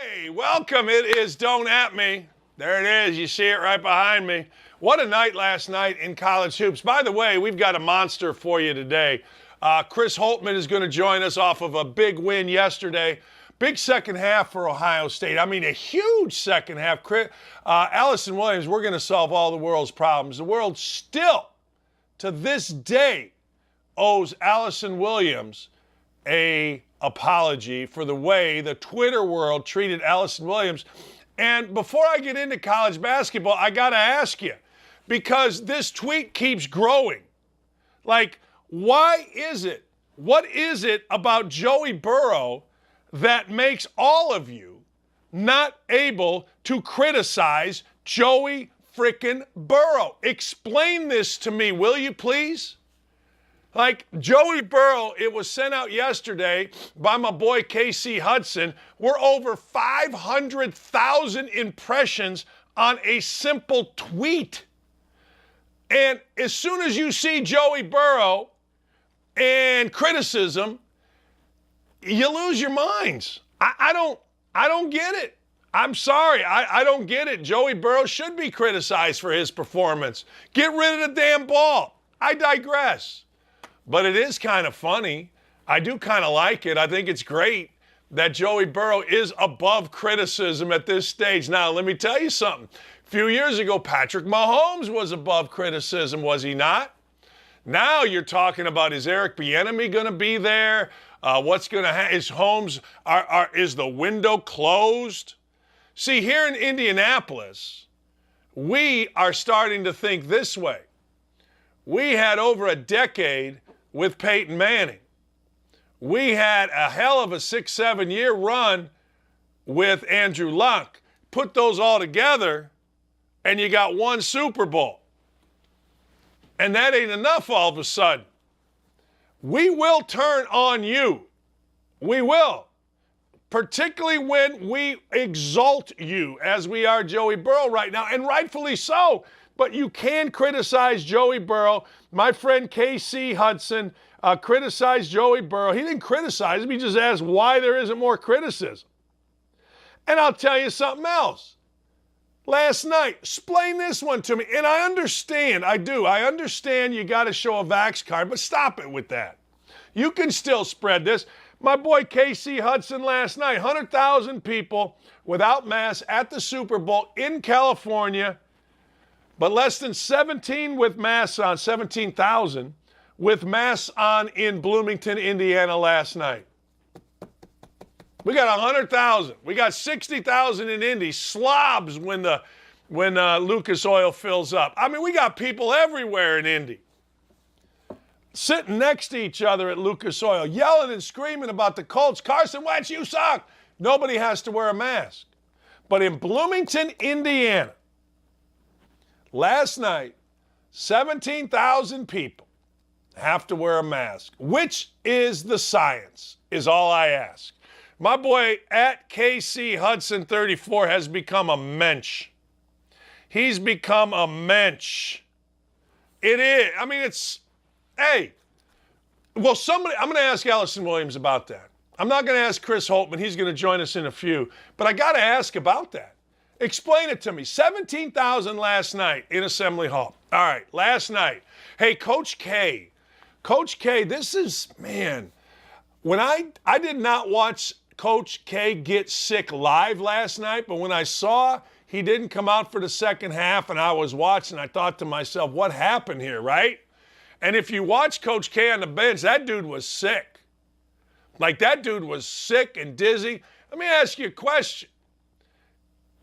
Hey, welcome. It is Don't At Me. There it is. You see it right behind me. What a night last night in college hoops. By the way, we've got a monster for you today. Chris Holtmann is going to join us off of a big win yesterday. Big second half for Ohio State. I mean, a huge second half. Allison Williams, we're going to solve all the world's problems. The world still, to this day, owes Allison Williams a apology for the way the Twitter world treated Allison Williams. And before I get into college basketball, I got to ask you, because this tweet keeps growing. Like, why is it? What is it about Joey Burrow that makes all of you not able to criticize Joey frickin' Burrow? Explain this to me, will you please? Like, Joey Burrow, it was sent out yesterday by my boy KC Hudson. We're over 500,000 impressions on a simple tweet. And as soon as you see Joey Burrow and criticism, you lose your minds. I don't get it. I'm sorry. I don't get it. Joey Burrow should be criticized for his performance. Get rid of the damn ball. I digress. But it is kind of funny. I do kind of like it. I think it's great that Joey Burrow is above criticism at this stage. Now, let me tell you something. A few years ago, Patrick Mahomes was above criticism, was he not? Now you're talking about, is Eric Bieniemy going to be there? What's going to happen? Is Holmes, is the window closed? See, here in Indianapolis, we are starting to think this way. We had over a decade with Peyton Manning. We had a hell of a 6-7 year run with Andrew Luck. Put those all together, and you got one Super Bowl. And that ain't enough all of a sudden. We will turn on you. We will. Particularly when we exalt you, as we are Joey Burrow right now, and rightfully so. But you can criticize Joey Burrow. My friend KC Hudson criticized Joey Burrow. He didn't criticize him. He just asked why there isn't more criticism. And I'll tell you something else. Last night, explain this one to me. And I understand, I do. I understand you got to show a Vax card, but stop it with that. You can still spread this. My boy KC Hudson last night, 100,000 people without masks at the Super Bowl in California, but less than 17 with masks on, 17,000 with masks on in Bloomington, Indiana last night. We got 100,000. We got 60,000 in Indy. Slobs when Lucas Oil fills up. I mean, we got people everywhere in Indy sitting next to each other at Lucas Oil, yelling and screaming about the Colts. Carson Wentz, you suck. Nobody has to wear a mask. But in Bloomington, Indiana, last night, 17,000 people have to wear a mask. Which is the science, is all I ask. My boy at KC Hudson 34 has become a mensch. He's become a mensch. It is. I mean, it's, hey. Well, somebody, I'm going to ask Allison Williams about that. I'm not going to ask Chris Holtmann. He's going to join us in a few. But I got to ask about that. Explain it to me. 17,000 last night in Assembly Hall. All right, last night. Hey, Coach K. Coach K, this is, man, when I did not watch Coach K get sick live last night, but when I saw he didn't come out for the second half and I was watching, I thought to myself, what happened here, right? And if you watch Coach K on the bench, that dude was sick. Like, that dude was sick and dizzy. Let me ask you a question.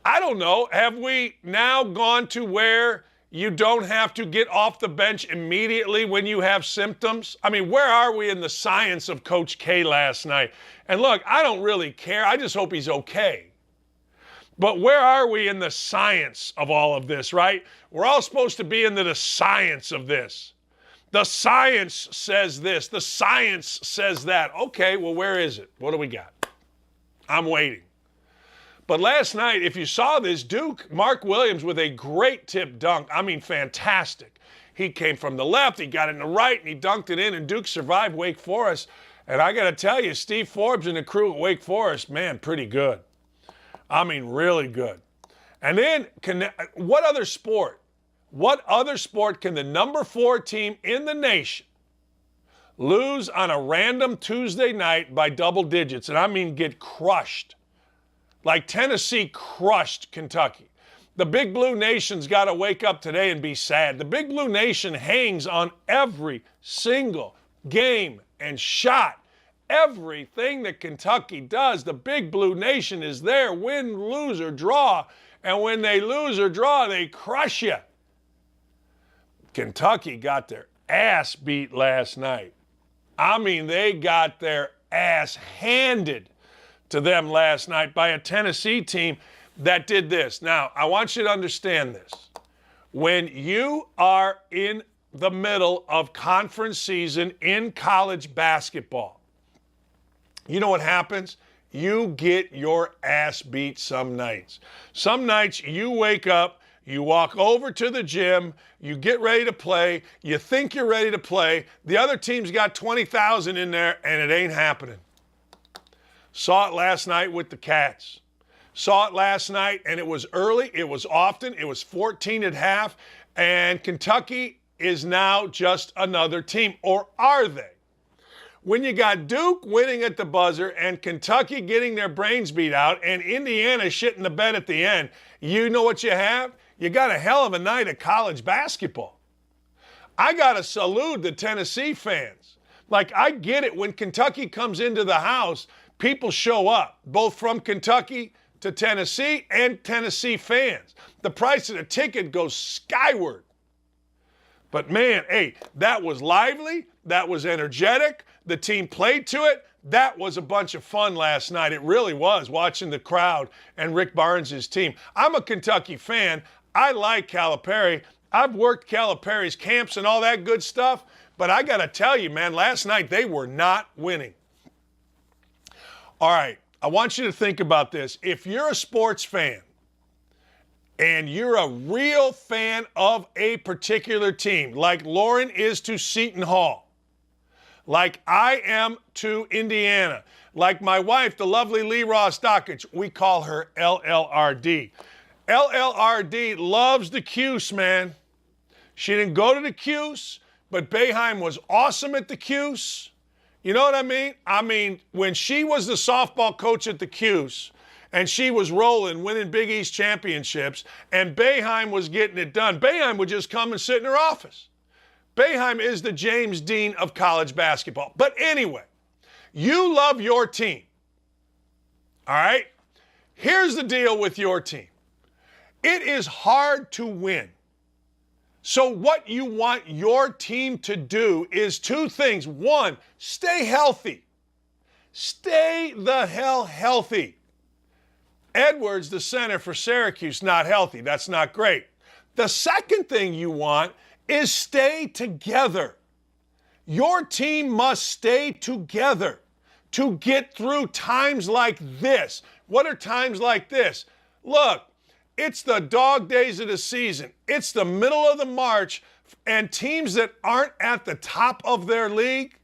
I don't know, have we now gone to where you don't have to get off the bench immediately when you have symptoms? I mean, where are we in the science of Coach K last night? And look, I don't really care. I just hope he's okay. But where are we in the science of all of this, right? We're all supposed to be into the science of this. The science says this. The science says that. Okay, well, where is it? What do we got? I'm waiting. But last night, if you saw this, Duke, Mark Williams with a great tip dunk. I mean, fantastic. He came from the left, he got it in the right, and he dunked it in, and Duke survived Wake Forest. And I got to tell you, Steve Forbes and the crew at Wake Forest, man, pretty good. I mean, really good. And then, what other sport can the number 4 team in the nation lose on a random Tuesday night by double digits? And I mean get crushed. Like Tennessee crushed Kentucky. The Big Blue Nation's got to wake up today and be sad. The Big Blue Nation hangs on every single game and shot. Everything that Kentucky does, the Big Blue Nation is there, win, lose, or draw. And when they lose or draw, they crush you. Kentucky got their ass beat last night. I mean, they got their ass handed to them last night by a Tennessee team that did this. Now, I want you to understand this. When you are in the middle of conference season in college basketball, you know what happens? You get your ass beat some nights. Some nights you wake up, you walk over to the gym, you get ready to play, you think you're ready to play, the other team's got 20,000 in there, and it ain't happening. Saw it last night with the Cats. Saw it last night, and it was early, it was often, it was 14 at half, and Kentucky is now just another team. Or are they? When you got Duke winning at the buzzer and Kentucky getting their brains beat out and Indiana shitting the bed at the end, you know what you have? You got a hell of a night of college basketball. I got to salute the Tennessee fans. Like, I get it. When Kentucky comes into the house, people show up, both from Kentucky to Tennessee and Tennessee fans. The price of the ticket goes skyward. But man, hey, that was lively. That was energetic. The team played to it. That was a bunch of fun last night. It really was, watching the crowd and Rick Barnes' team. I'm a Kentucky fan. I like Calipari. I've worked Calipari's camps and all that good stuff. But I got to tell you, man, last night they were not winning. All right, I want you to think about this. If you're a sports fan and you're a real fan of a particular team, like Lauren is to Seton Hall, like I am to Indiana, like my wife, the lovely Lee Ross Dakich, we call her LLRD. LLRD loves the Cuse, man. She didn't go to the Cuse, but Boeheim was awesome at the Cuse. You know what I mean? I mean, when she was the softball coach at the Cuse, and she was rolling, winning Big East championships, and Boeheim was getting it done, Boeheim would just come and sit in her office. Boeheim is the James Dean of college basketball. But anyway, you love your team. All right? Here's the deal with your team. It is hard to win. So what you want your team to do is 2 things. 1, stay healthy. Stay the hell healthy. Edwards, the center for Syracuse, not healthy. That's not great. The second thing you want is stay together. Your team must stay together to get through times like this. What are times like this? Look, it's the dog days of the season. It's the middle of the March, and teams that aren't at the top of their league,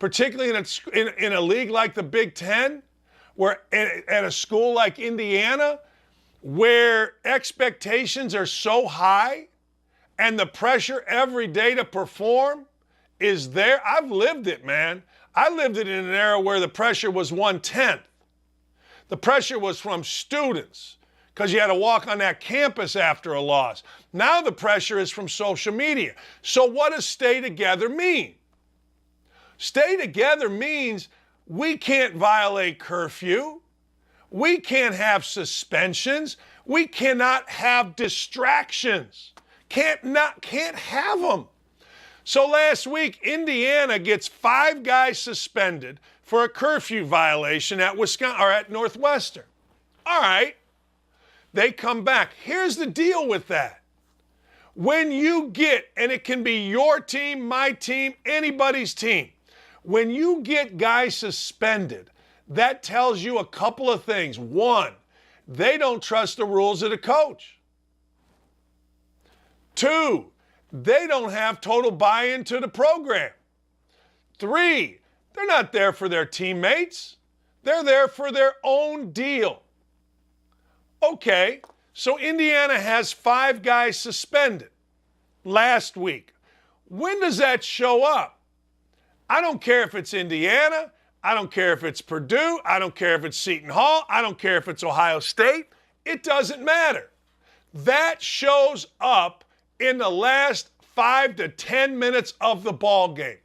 particularly in a league like the Big Ten, where at a school like Indiana, where expectations are so high and the pressure every day to perform is there. I've lived it, man. I lived it in an era where the pressure was 1/10. The pressure was from students because you had to walk on that campus after a loss. Now the pressure is from social media. So what does stay together mean? Stay together means we can't violate curfew. We can't have suspensions. We cannot have distractions. Can't have them. So last week, Indiana gets 5 guys suspended for a curfew violation at Northwestern. All right. They come back. Here's the deal with that. When you get, and it can be your team, my team, anybody's team, when you get guys suspended, that tells you a couple of things. 1, they don't trust the rules of the coach. 2, they don't have total buy-in to the program. 3, they're not there for their teammates. They're there for their own deal. Okay, so Indiana has 5 guys suspended last week. When does that show up? I don't care if it's Indiana. I don't care if it's Purdue. I don't care if it's Seton Hall. I don't care if it's Ohio State. It doesn't matter. That shows up in the last 5 to 10 minutes of the ball game.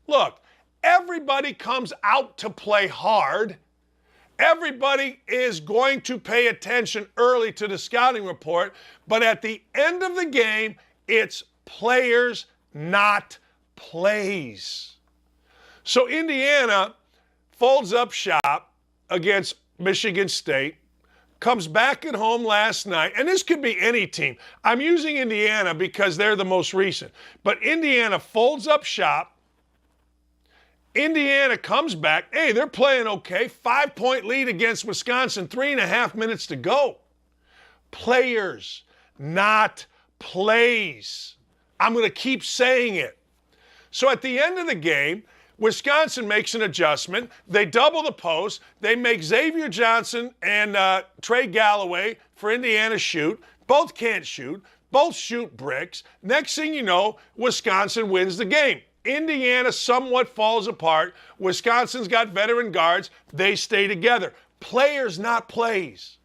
Look, everybody comes out to play hard. Everybody is going to pay attention early to the scouting report, but at the end of the game, it's players, not plays. So Indiana folds up shop against Michigan State, comes back at home last night, and this could be any team. I'm using Indiana because they're the most recent, but Indiana folds up shop. Indiana comes back. Hey, they're playing okay. 5-point lead against Wisconsin, 3.5 minutes to go. Players, not plays. I'm going to keep saying it. So at the end of the game, Wisconsin makes an adjustment. They double the post. They make Xavier Johnson and Trey Galloway for Indiana shoot. Both can't shoot. Both shoot bricks. Next thing you know, Wisconsin wins the game. Indiana somewhat falls apart. Wisconsin's got veteran guards. They stay together. Players, not plays.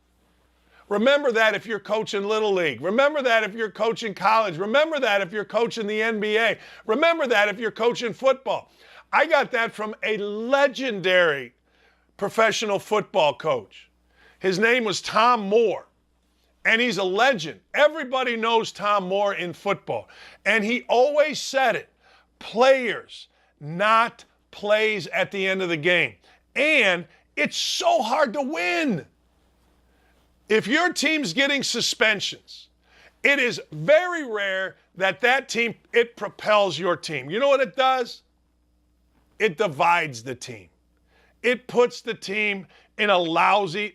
Remember that if you're coaching Little League. Remember that if you're coaching college. Remember that if you're coaching the NBA. Remember that if you're coaching football. I got that from a legendary professional football coach. His name was Tom Moore, and he's a legend. Everybody knows Tom Moore in football, and he always said it. Players, not plays at the end of the game. And it's so hard to win. If your team's getting suspensions, it is very rare that team, it propels your team. You know what it does? It divides the team. It puts the team in a lousy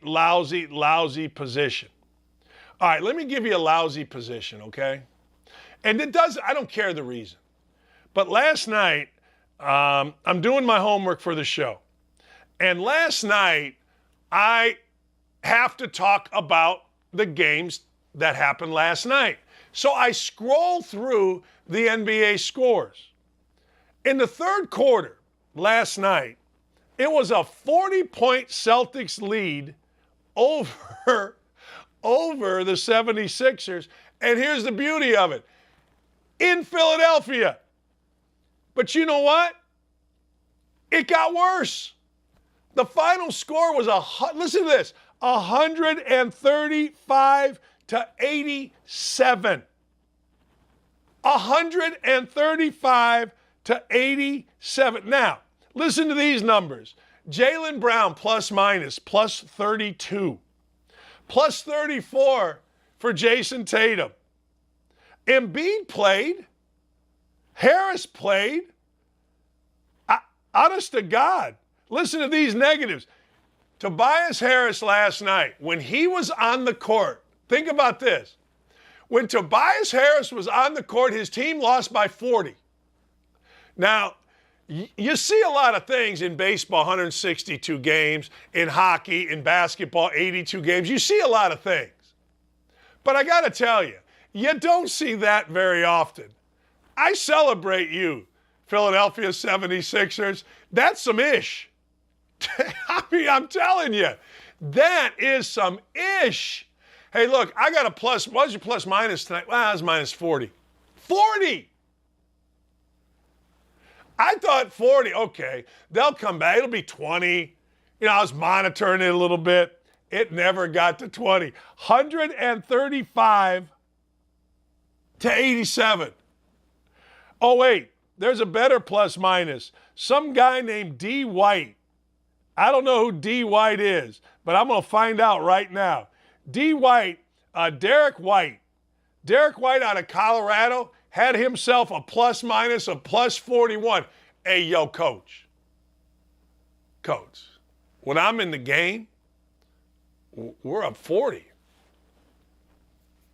position. All right, let me give you a lousy position, okay? And it does, I don't care the reason. But last night, I'm doing my homework for the show. And last night, I have to talk about the games that happened last night. So I scroll through the NBA scores. In the third quarter last night, it was a 40-point Celtics lead over the 76ers. And here's the beauty of it. In Philadelphia. But you know what? It got worse. The final score was, listen to this, 135 to 87. 135 to 87. Now, listen to these numbers. Jaylen Brown plus 32. Plus 34 for Jason Tatum. Embiid played. Harris played. Honest to God, listen to these negatives. Tobias Harris last night, when he was on the court, think about this. When Tobias Harris was on the court, his team lost by 40. Now, you see a lot of things in baseball, 162 games, in hockey, in basketball, 82 games. You see a lot of things. But I got to tell you, you don't see that very often. I celebrate you, Philadelphia 76ers. That's some ish. I mean, I'm telling you, that is some ish. Hey, look, I got a plus. What was your plus minus tonight? Well, it was minus 40. 40! I thought 40, okay, they'll come back. It'll be 20. You know, I was monitoring it a little bit. It never got to 20. 135 to 87. Oh, wait, there's a better plus minus. Some guy named D. White. I don't know who D. White is, but I'm going to find out right now. D. White, Derek White. Derek White out of Colorado had himself a plus minus of plus 41. Hey, yo, coach. Coach, when I'm in the game, we're up 40.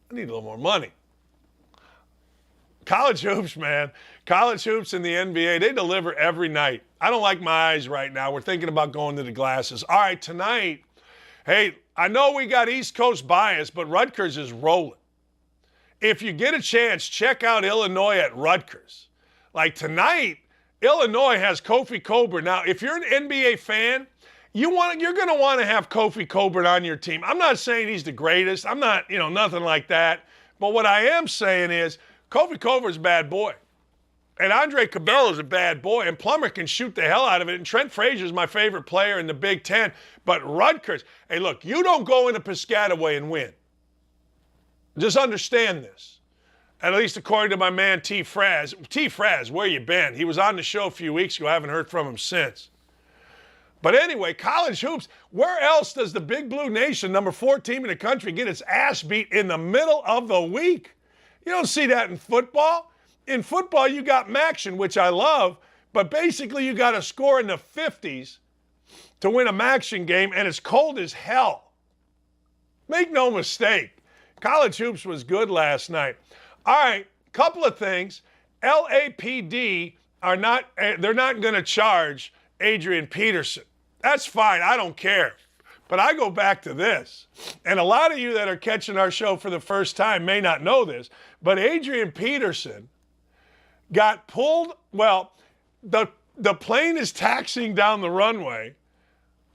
I need a little more money. College hoops, man. College hoops in the NBA, they deliver every night. I don't like my eyes right now. We're thinking about going to the glasses. All right, tonight, Hey, I know we got East Coast bias, but Rutgers is rolling. If you get a chance, check out Illinois at Rutgers. Like tonight, Illinois has Kofi Cockburn. Now, if you're an NBA fan, you're going to want to have Kofi Cockburn on your team. I'm not saying he's the greatest. I'm not, nothing like that. But what I am saying is Kofi Cockburn's a bad boy. And Andre Cabello's a bad boy, and Plummer can shoot the hell out of it. And Trent Frazier's my favorite player in the Big Ten. But Rutgers, hey, look, you don't go into Piscataway and win. Just understand this. At least according to my man T. Fraz. T. Fraz, where you been? He was on the show a few weeks ago. I haven't heard from him since. But anyway, college hoops, where else does the Big Blue Nation, number 4 team in the country, get its ass beat in the middle of the week? You don't see that in football. In football, you got Maction, which I love, but basically you got to score in the 50s to win a Maction game, and it's cold as hell. Make no mistake. College hoops was good last night. All right, couple of things. LAPD they're not going to charge Adrian Peterson. That's fine. I don't care. But I go back to this. And a lot of you that are catching our show for the first time may not know this, but Adrian Peterson got pulled. Well, the plane is taxiing down the runway,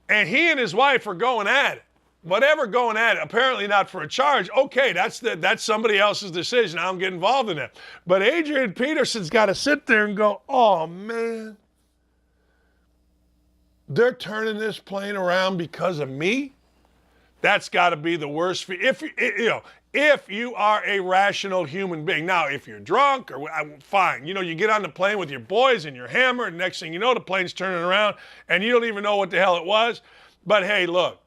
and he and his wife are going at it. Whatever going at it, apparently not for a charge. Okay, that's somebody else's decision. I don't get involved in that. But Adrian Peterson's got to sit there and go, oh, man, they're turning this plane around because of me? That's got to be the worst. If you are a rational human being. Now, if you're drunk or fine, you get on the plane with your boys and your hammer, and next thing you know, the plane's turning around and you don't even know what the hell it was. But hey, look,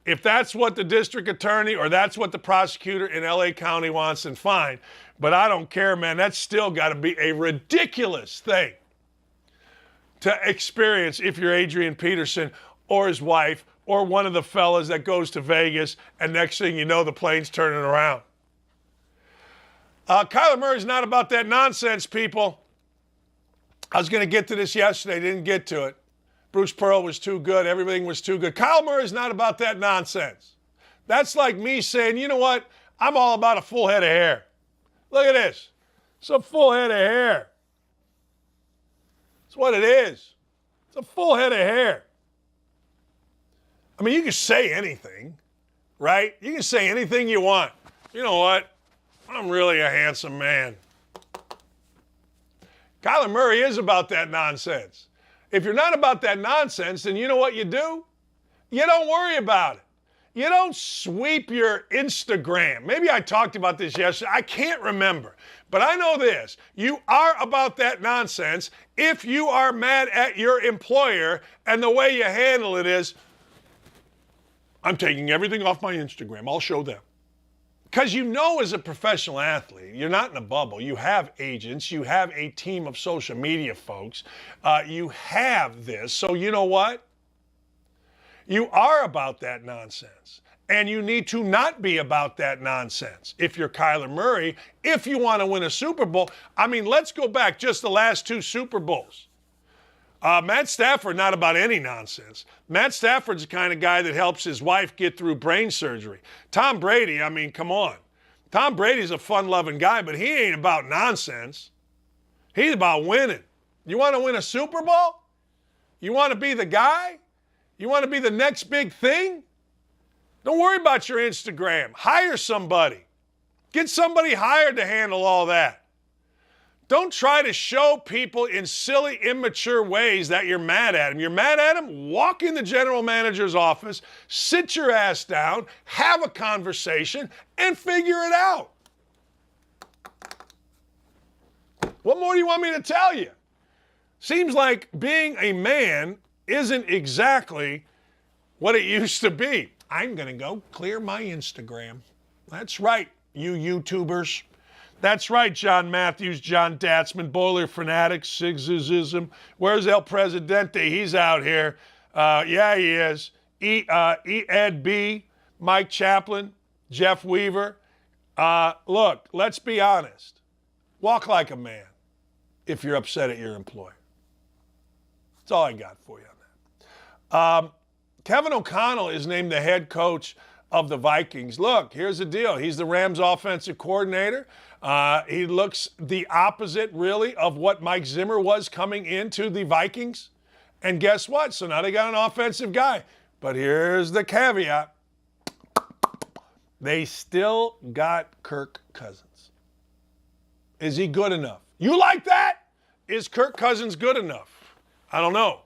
if that's what the district attorney or that's what the prosecutor in LA County wants, then fine. But I don't care, man. That's still got to be a ridiculous thing to experience if you're Adrian Peterson or his wife or one of the fellas that goes to Vegas, and next thing you know, the plane's turning around. Kyler Murray's not about that nonsense, people. I was going to get to this yesterday, didn't get to it. Bruce Pearl was too good. Everything was too good. Kyler Murray's not about that nonsense. That's like me saying, you know what? I'm all about a full head of hair. Look at this. It's a full head of hair. It's what it is. It's a full head of hair. I mean, you can say anything, right? You can say anything you want. You know what? I'm really a handsome man. Kyler Murray is about that nonsense. If you're not about that nonsense, then you know what you do? You don't worry about it. You don't sweep your Instagram. Maybe I talked about this yesterday. I can't remember. But I know this. You are about that nonsense if you are mad at your employer, and the way you handle it is, I'm taking everything off my Instagram. I'll show them. Because as a professional athlete, you're not in a bubble. You have agents. You have a team of social media folks. You have this. So you know what? You are about that nonsense. And you need to not be about that nonsense. If you're Kyler Murray, if you want to win a Super Bowl, I mean, let's go back just the last 2 Super Bowls. Matt Stafford, not about any nonsense. Matt Stafford's the kind of guy that helps his wife get through brain surgery. Tom Brady, I mean, come on. Tom Brady's a fun-loving guy, but he ain't about nonsense. He's about winning. You want to win a Super Bowl? You want to be the guy? You want to be the next big thing? Don't worry about your Instagram. Hire somebody. Get somebody hired to handle all that. Don't try to show people in silly, immature ways that you're mad at them. You're mad at them? Walk in the general manager's office, sit your ass down, have a conversation, and figure it out. What more do you want me to tell you? Seems like being a man isn't exactly what it used to be. I'm going to go clear my Instagram. That's right, you YouTubers. That's right, John Matthews, John Datsman, Boiler Fanatics, Sigsism. Where's El Presidente? He's out here. Yeah, he is. Ed B, Mike Chaplin, Jeff Weaver. Look, let's be honest. Walk like a man if you're upset at your employer. That's all I got for you on that. Kevin O'Connell is named the head coach of the Vikings. Look, here's the deal. He's the Rams offensive coordinator. He looks the opposite, really, of what Mike Zimmer was coming into the Vikings. And guess what? So now they got an offensive guy. But here's the caveat. They still got Kirk Cousins. Is he good enough? You like that? Is Kirk Cousins good enough? I don't know.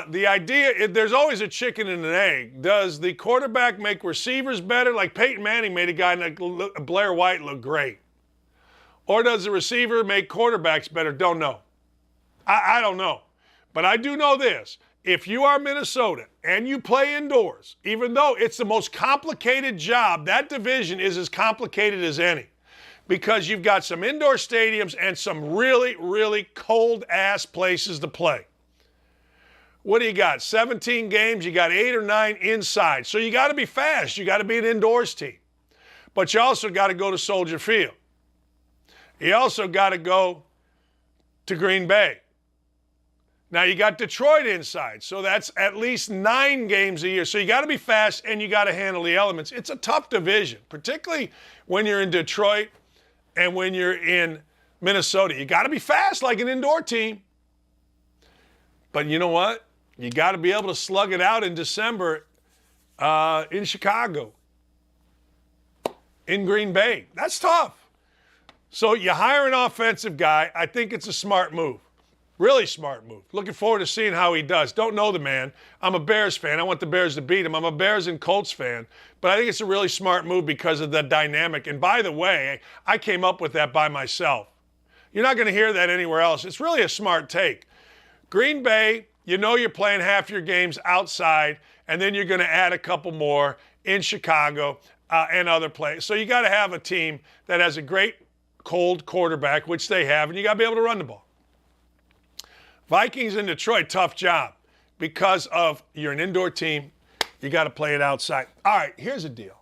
The idea, there's always a chicken and an egg. Does the quarterback make receivers better? Like Peyton Manning made a guy like Blair White look great. Or does the receiver make quarterbacks better? Don't know. I don't know. But I do know this. If you are Minnesota and you play indoors, even though it's the most complicated job, that division is as complicated as any. Because you've got some indoor stadiums and some really, really cold-ass places to play. What do you got? 17 games, you got 8 or 9 inside. So you got to be fast. You got to be an indoors team. But you also got to go to Soldier Field. You also got to go to Green Bay. Now you got Detroit inside, so that's at least 9 games a year. So you got to be fast and you got to handle the elements. It's a tough division, particularly when you're in Detroit and when you're in Minnesota. You got to be fast like an indoor team. But you know what? You got to be able to slug it out in December in Chicago, in Green Bay. That's tough. So you hire an offensive guy. I think it's a smart move. Really smart move. Looking forward to seeing how he does. Don't know the man. I'm a Bears fan. I want the Bears to beat him. I'm a Bears and Colts fan. But I think it's a really smart move because of the dynamic. And by the way, I came up with that by myself. You're not going to hear that anywhere else. It's really a smart take. Green Bay, you know you're playing half your games outside, and then you're going to add a couple more in Chicago and other places. So you got to have a team that has a great cold quarterback, which they have, and you got to be able to run the ball. Vikings in Detroit, tough job because of you're an indoor team. You got to play it outside. All right, here's the deal.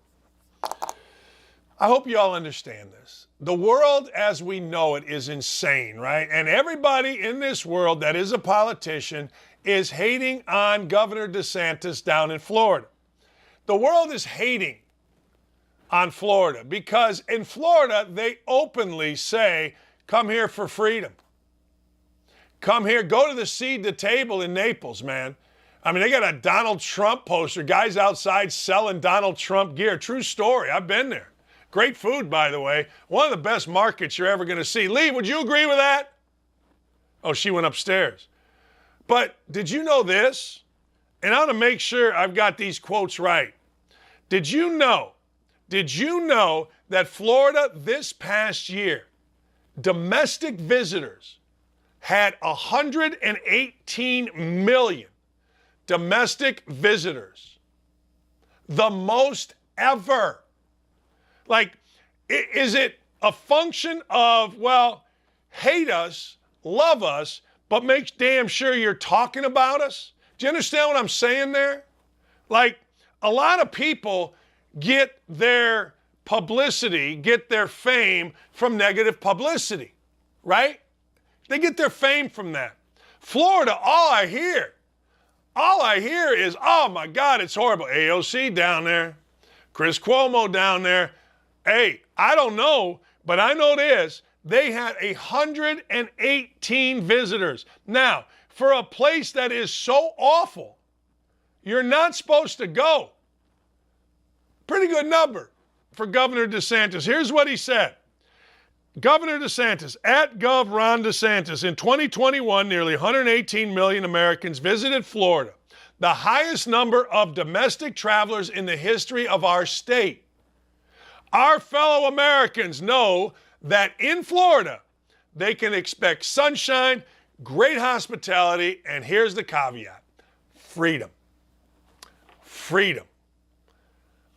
I hope you all understand this. The world as we know it is insane, right? And everybody in this world that is a politician is hating on Governor DeSantis down in Florida. The world is hating on Florida because in Florida, they openly say, come here for freedom. Come here, go to the seed to table in Naples, man. I mean, they got a Donald Trump poster. Guys outside selling Donald Trump gear. True story. I've been there. Great food, by the way. One of the best markets you're ever going to see. Lee, would you agree with that? Oh, she went upstairs. But did you know this? And I want to make sure I've got these quotes right. Did you know that Florida this past year, domestic visitors had 118 million domestic visitors? The most ever. Like, is it a function of, well, hate us, love us, but make damn sure you're talking about us? Do you understand what I'm saying there? Like, a lot of people get their publicity, get their fame from negative publicity, right? They get their fame from that. Florida, all I hear is, oh my God, it's horrible. AOC down there, Chris Cuomo down there. Hey, I don't know, but I know this. They had 118 visitors. Now, for a place that is so awful, you're not supposed to go. Pretty good number for Governor DeSantis. Here's what he said. Governor DeSantis, at Gov. Ron DeSantis, in 2021, nearly 118 million Americans visited Florida, the highest number of domestic travelers in the history of our state. Our fellow Americans know that in Florida, they can expect sunshine, great hospitality, and here's the caveat, freedom. Freedom.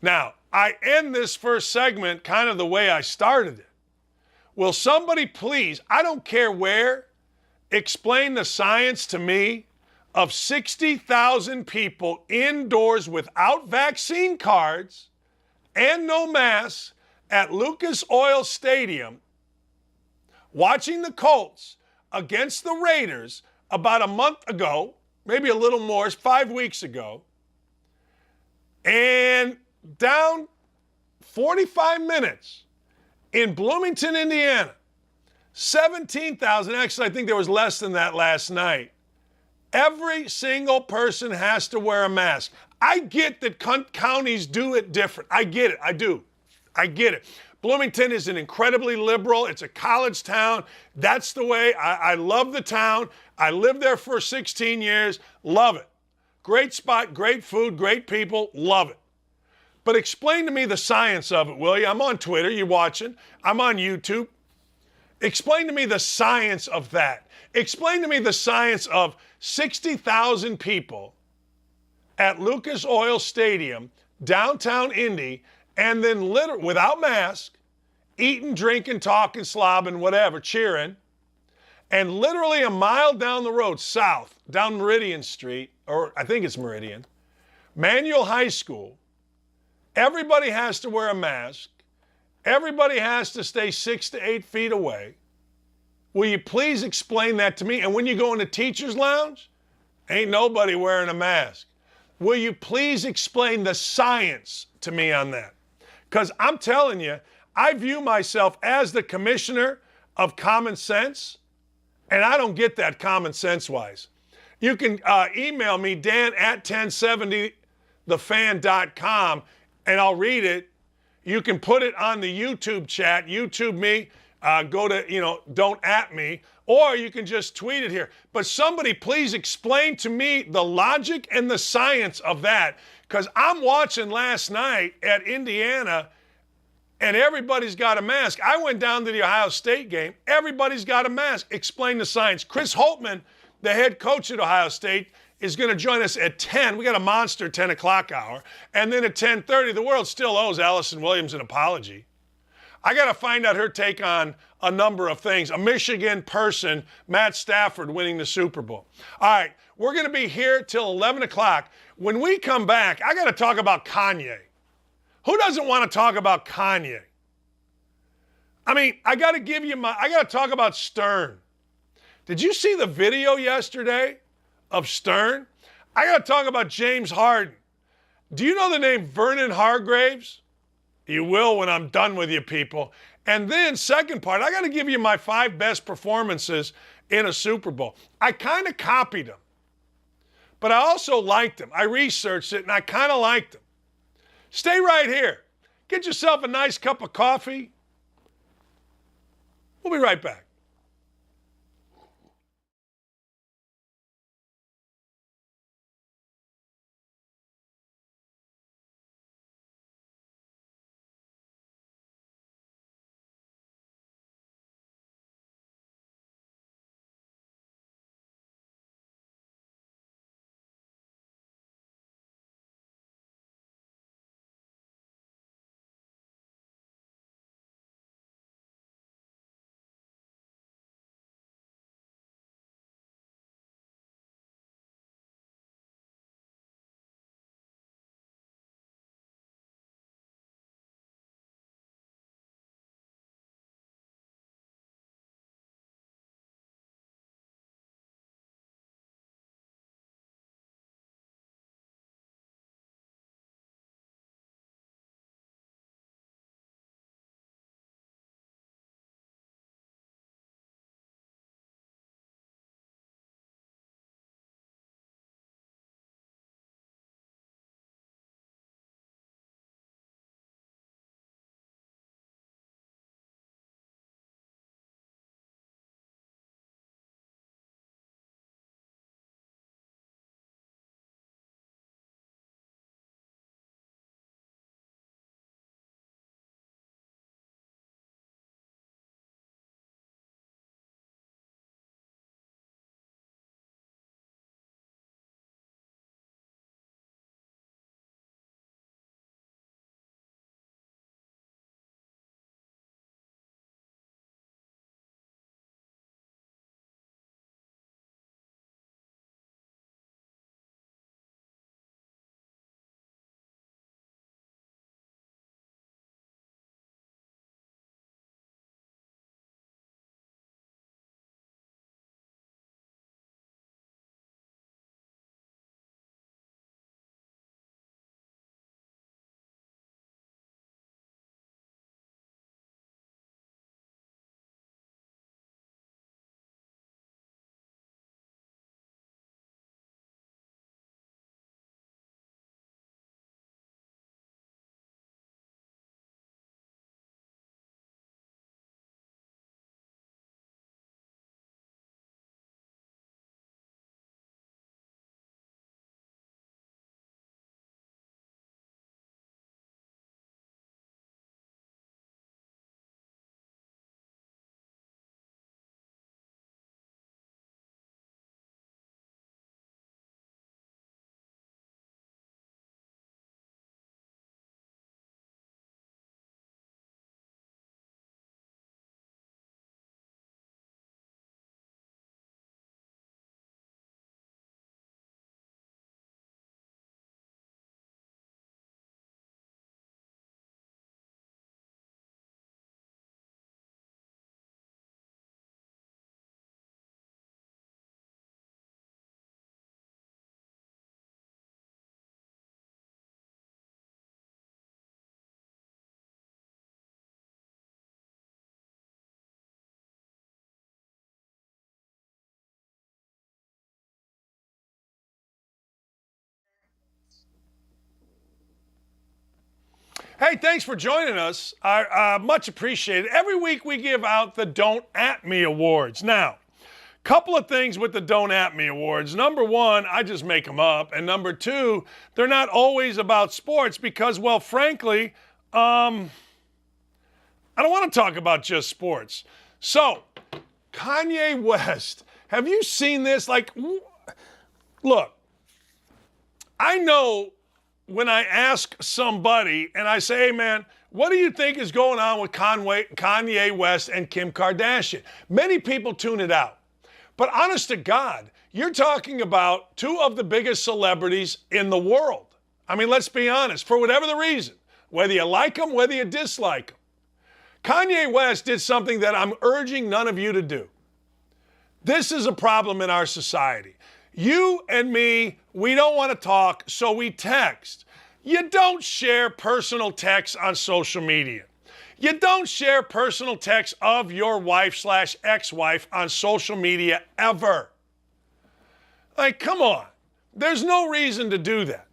Now, I end this first segment kind of the way I started it. Will somebody please, I don't care where, explain the science to me of 60,000 people indoors without vaccine cards and no masks at Lucas Oil Stadium watching the Colts against the Raiders about a month ago, maybe a little more, 5 weeks ago, And down 45 minutes in Bloomington, Indiana, 17,000. Actually, I think there was less than that last night. Every single person has to wear a mask. I get that counties do it different. I get it. I do. I get it. Bloomington is an incredibly liberal. It's a college town. That's the way. I love the town. I lived there for 16 years. Love it. Great spot, great food, great people. Love it. But explain to me the science of it, will you? I'm on Twitter. You watching? I'm on YouTube. Explain to me the science of that. Explain to me the science of 60,000 people at Lucas Oil Stadium, downtown Indy, and then literally, without mask, eating, drinking, talking, slobbing, whatever, cheering, and literally a mile down the road, south, down Meridian Street, or I think it's Meridian, Manual High School, everybody has to wear a mask. Everybody has to stay 6 to 8 feet away. Will you please explain that to me? And when you go in the teacher's lounge, ain't nobody wearing a mask. Will you please explain the science to me on that? Because I'm telling you, I view myself as the commissioner of common sense, and I don't get that common sense-wise. You can email me, dan@1070thefan.com, and I'll read it. You can put it on the YouTube chat. YouTube me. Go to, don't at me. Or you can just tweet it here. But somebody please explain to me the logic and the science of that. Because I'm watching last night at Indiana, and everybody's got a mask. I went down to the Ohio State game. Everybody's got a mask. Explain the science. Chris Holtmann, the head coach at Ohio State, is going to join us at 10. We got a monster 10 o'clock hour. And then at 10:30, the world still owes Allison Williams an apology. I got to find out her take on a number of things. A Michigan person, Matt Stafford, winning the Super Bowl. All right, we're going to be here till 11 o'clock. When we come back, I got to talk about Kanye. Who doesn't want to talk about Kanye? I mean, I got to talk about Stern. Did you see the video yesterday of Stern? I got to talk about James Harden. Do you know the name Vernon Hargraves? You will when I'm done with you people. And then second part, I got to give you my 5 best performances in a Super Bowl. I kind of copied them, but I also liked them. I researched it and I kind of liked them. Stay right here. Get yourself a nice cup of coffee. We'll be right back. Hey, thanks for joining us. Much appreciated. Every week we give out the Don't At Me Awards. Now, couple of things with the Don't At Me Awards. Number one, I just make them up. And number two, they're not always about sports because, well, frankly, I don't want to talk about just sports. So, Kanye West, have you seen this? Like, look, I know when I ask somebody and I say, hey, man, what do you think is going on with Kanye West and Kim Kardashian? Many people tune it out. But honest to God, you're talking about two of the biggest celebrities in the world. I mean, let's be honest, for whatever the reason, whether you like them, whether you dislike them. Kanye West did something that I'm urging none of you to do. This is a problem in our society. You and me, we don't want to talk, so we text. You don't share personal texts on social media. You don't share personal texts of your wife/ex-wife on social media ever. Like, come on. There's no reason to do that.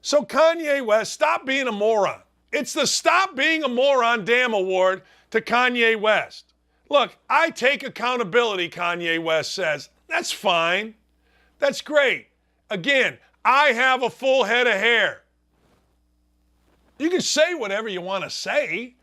So Kanye West, stop being a moron. It's the Stop Being a Moron damn award to Kanye West. Look, I take accountability, Kanye West says. That's fine. That's great. Again, I have a full head of hair. You can say whatever you want to say,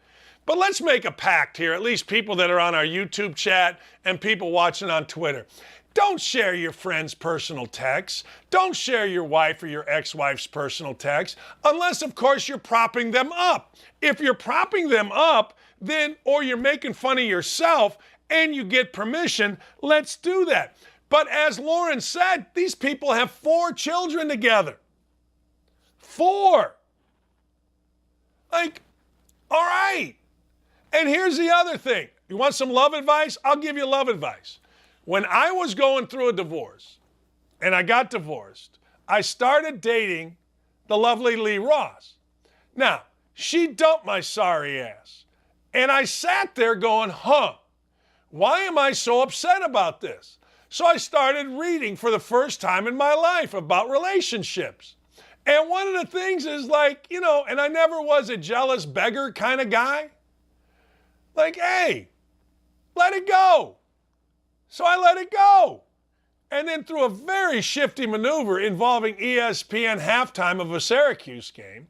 but let's make a pact here, at least people that are on our YouTube chat and people watching on Twitter. Don't share your friend's personal texts. Don't share your wife or your ex-wife's personal texts, unless, of course, you're propping them up. If you're propping them up, then, or you're making fun of yourself and you get permission, let's do that. But as Lauren said, these people have 4 children together. 4. Like, all right. And here's the other thing. You want some love advice? I'll give you love advice. When I was going through a divorce, and I got divorced, I started dating the lovely Lee Ross. Now, she dumped my sorry ass. And I sat there going, why am I so upset about this? So I started reading for the first time in my life about relationships. And one of the things is like, you know, and I never was a jealous beggar kind of guy. Like, hey, let it go. So I let it go. And then through a very shifty maneuver involving ESPN halftime of a Syracuse game,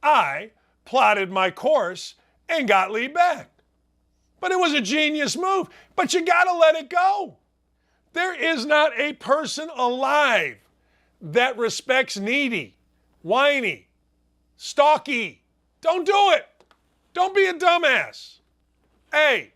I plotted my course and got Lee back. But it was a genius move. But you got to let it go. There is not a person alive that respects needy, whiny, stalky. Don't do it. Don't be a dumbass. Hey,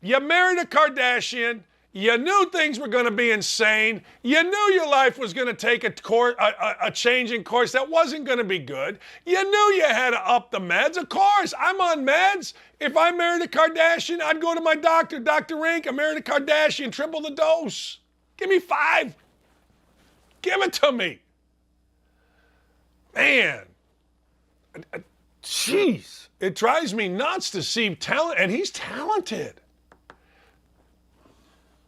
you married a Kardashian. You knew things were going to be insane. You knew your life was going to take a change in course that wasn't going to be good. You knew you had to up the meds. Of course, I'm on meds. If I married a Kardashian, I'd go to my doctor. Dr. Rink, I married a Kardashian, triple the dose. Give me 5. Give it to me. Man. Jeez. It drives me nuts to see talent, and he's talented.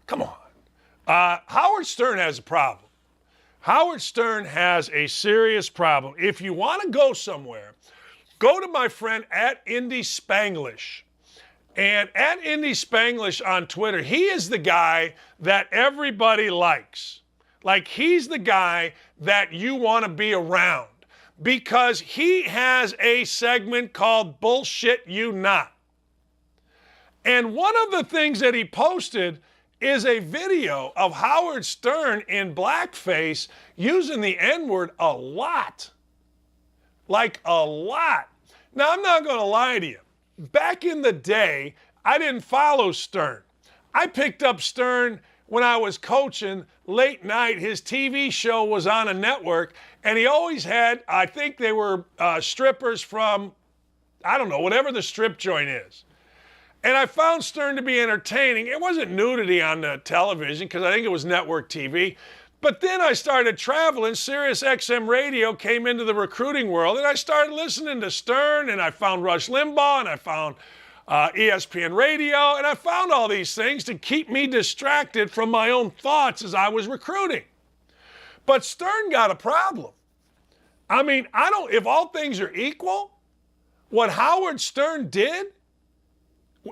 Come on. Howard Stern has a problem. Howard Stern has a serious problem. If you want to go somewhere, go to my friend at Indy Spanglish. And at Indy Spanglish on Twitter, he is the guy that everybody likes. Like, he's the guy that you want to be around because he has a segment called Bullshit You Not. And one of the things that he posted is a video of Howard Stern in blackface using the N-word a lot. Like a lot. Now, I'm not going to lie to you. Back in the day, I didn't follow Stern. I picked up Stern when I was coaching late night. His TV show was on a network, and he always had, I think they were strippers from, I don't know, whatever the strip joint is. And I found Stern to be entertaining. It wasn't nudity on the television because I think it was network TV. But then I started traveling. Sirius XM radio came into the recruiting world, and I started listening to Stern, and I found Rush Limbaugh, and I found ESPN radio, and I found all these things to keep me distracted from my own thoughts as I was recruiting. But Stern got a problem. I mean, if all things are equal, What Howard Stern did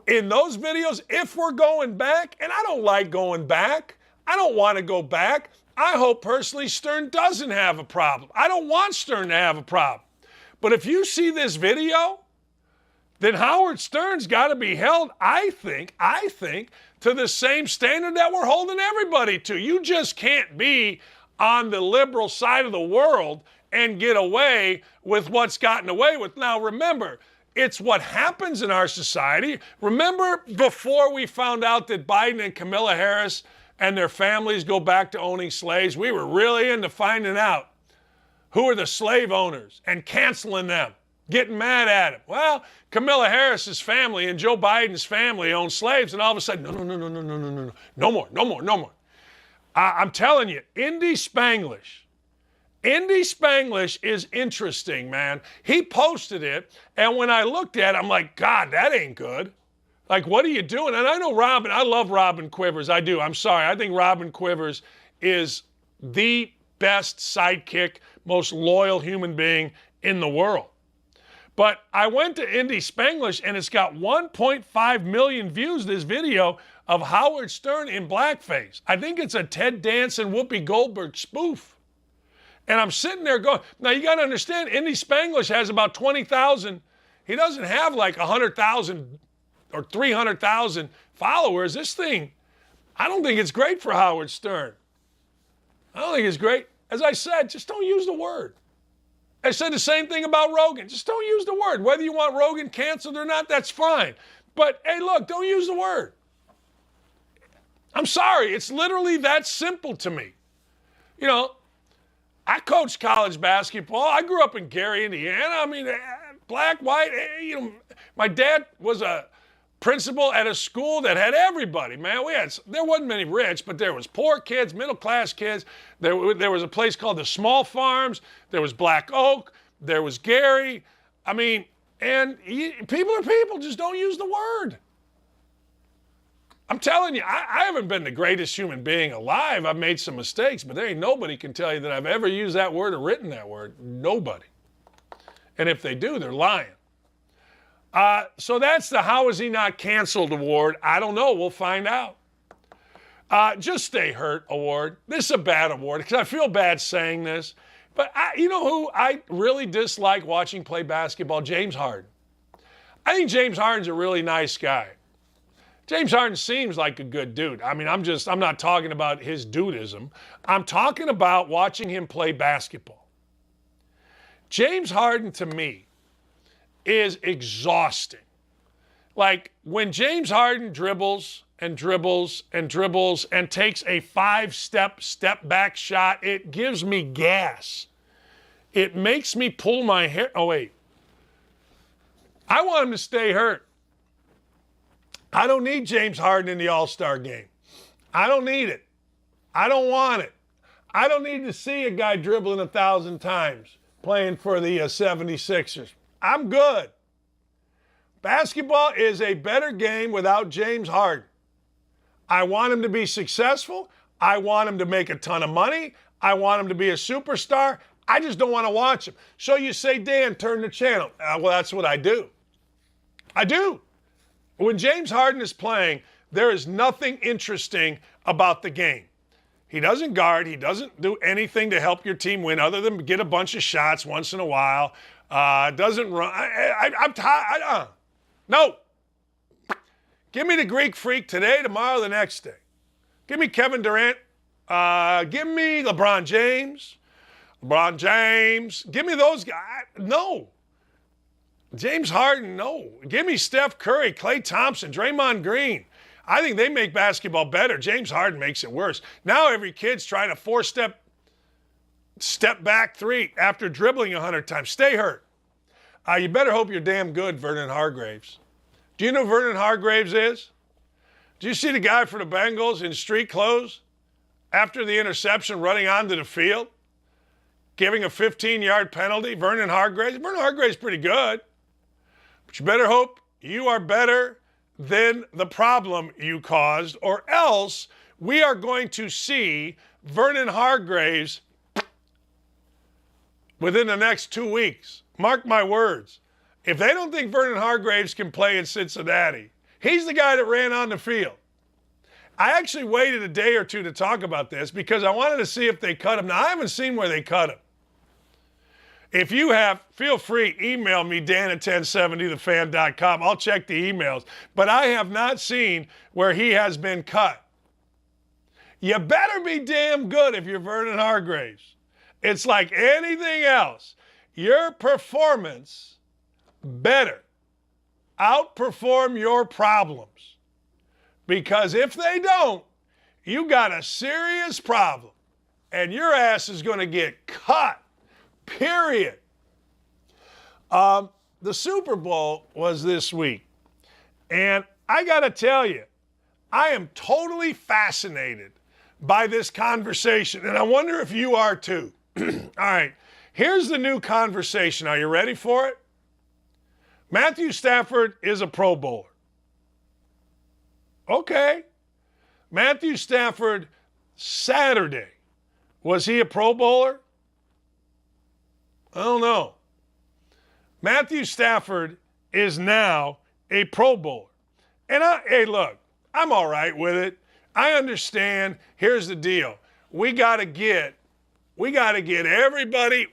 in those videos, if we're going back, and I don't like going back, I don't want to go back. I hope personally Stern doesn't have a problem. I don't want Stern to have a problem. But if you see this video, then Howard Stern's got to be held, I think, to the same standard that we're holding everybody to. You just can't be on the liberal side of the world and get away with what's gotten away with. Now, remember, it's what happens in our society. Remember before we found out that Biden and Kamala Harris and their families go back to owning slaves, we were really into finding out who are the slave owners and canceling them, getting mad at them. Well, Kamala Harris's family and Joe Biden's family own slaves, and all of a sudden, no more. I'm telling you, Indy Spanglish is interesting, man. He posted it, and when I looked at it, I'm like, God, that ain't good. Like, what are you doing? And I know Robin, I love Robin Quivers. I do. I'm sorry. I think Robin Quivers is the best sidekick, most loyal human being in the world. But I went to Indy Spanglish, and it's got 1.5 million views, this video of Howard Stern in blackface. I think it's a Ted Danson, Whoopi Goldberg spoof. And I'm sitting there going, now you got to understand, Indy Spanglish has about 20,000. He doesn't have like 100,000 or 300,000 followers. This thing, I don't think it's great for Howard Stern. I don't think it's great. As I said, just don't use the word. I said the same thing about Rogan. Just don't use the word. Whether you want Rogan canceled or not, that's fine. But hey, look, don't use the word. I'm sorry. It's literally that simple to me. You know, I coached college basketball. I grew up in Gary, Indiana. I mean, black, white, you know, my dad was a principal at a school that had everybody, man. There wasn't many rich, but there was poor kids, middle-class kids. There was a place called the Small Farms. There was Black Oak. There was Gary. I mean, and people are people. Just don't use the word. I'm telling you, I haven't been the greatest human being alive. I've made some mistakes, but there ain't nobody can tell you that I've ever used that word or written that word. Nobody. And if they do, they're lying. So that's the How Is He Not Canceled award. I don't know. We'll find out. Just Stay Hurt award. This is a bad award because I feel bad saying this. But you know who I really dislike watching play basketball? James Harden. I think James Harden's a really nice guy. James Harden seems like a good dude. I mean, I'm not talking about his dudism. I'm talking about watching him play basketball. James Harden, to me, is exhausting. Like, when James Harden dribbles and takes a 5-step back shot, it gives me gas. It makes me pull my hair. Oh, wait. I want him to stay hurt. I don't need James Harden in the All-Star game. I don't need it. I don't want it. I don't need to see a guy dribbling 1,000 times playing for the 76ers. I'm good. Basketball is a better game without James Harden. I want him to be successful. I want him to make a ton of money. I want him to be a superstar. I just don't want to watch him. So you say, Dan, turn the channel. Well, that's what I do. I do. When James Harden is playing, there is nothing interesting about the game. He doesn't guard. He doesn't do anything to help your team win other than get a bunch of shots once in a while. Doesn't run. I'm tired. No. Give me the Greek Freak today, tomorrow, the next day. Give me Kevin Durant. Give me LeBron James. Give me those guys. No. James Harden, no. Give me Steph Curry, Klay Thompson, Draymond Green. I think they make basketball better. James Harden makes it worse. Now every kid's trying a 4-step back three after dribbling 100 times. Stay hurt. You better hope you're damn good, Vernon Hargreaves. Do you know who Vernon Hargreaves is? Do you see the guy for the Bengals in street clothes after the interception running onto the field, giving a 15-yard penalty? Vernon Hargreaves. Vernon Hargreaves is pretty good. But you better hope you are better than the problem you caused, or else we are going to see Vernon Hargreaves within the next 2 weeks. Mark my words. If they don't think Vernon Hargreaves can play in Cincinnati, he's the guy that ran on the field. I actually waited a day or two to talk about this because I wanted to see if they cut him. Now, I haven't seen where they cut him. If you have, feel free, email me, Dan at 1070thefan.com. I'll check the emails. But I have not seen where he has been cut. You better be damn good if you're Vernon Hargreaves. It's like anything else. Your performance better outperform your problems. Because if they don't, you got a serious problem. And your ass is going to get cut. Period. The Super Bowl was this week. And I got to tell you, I am totally fascinated by this conversation. And I wonder if you are too. All right. Here's the new conversation. Are you ready for it? Matthew Stafford is a Pro Bowler. Okay. Matthew Stafford, Saturday. Was he a Pro Bowler? I don't know. Matthew Stafford is now a Pro Bowler. And hey, look, I'm all right with it. I understand. Here's the deal. We got to get everybody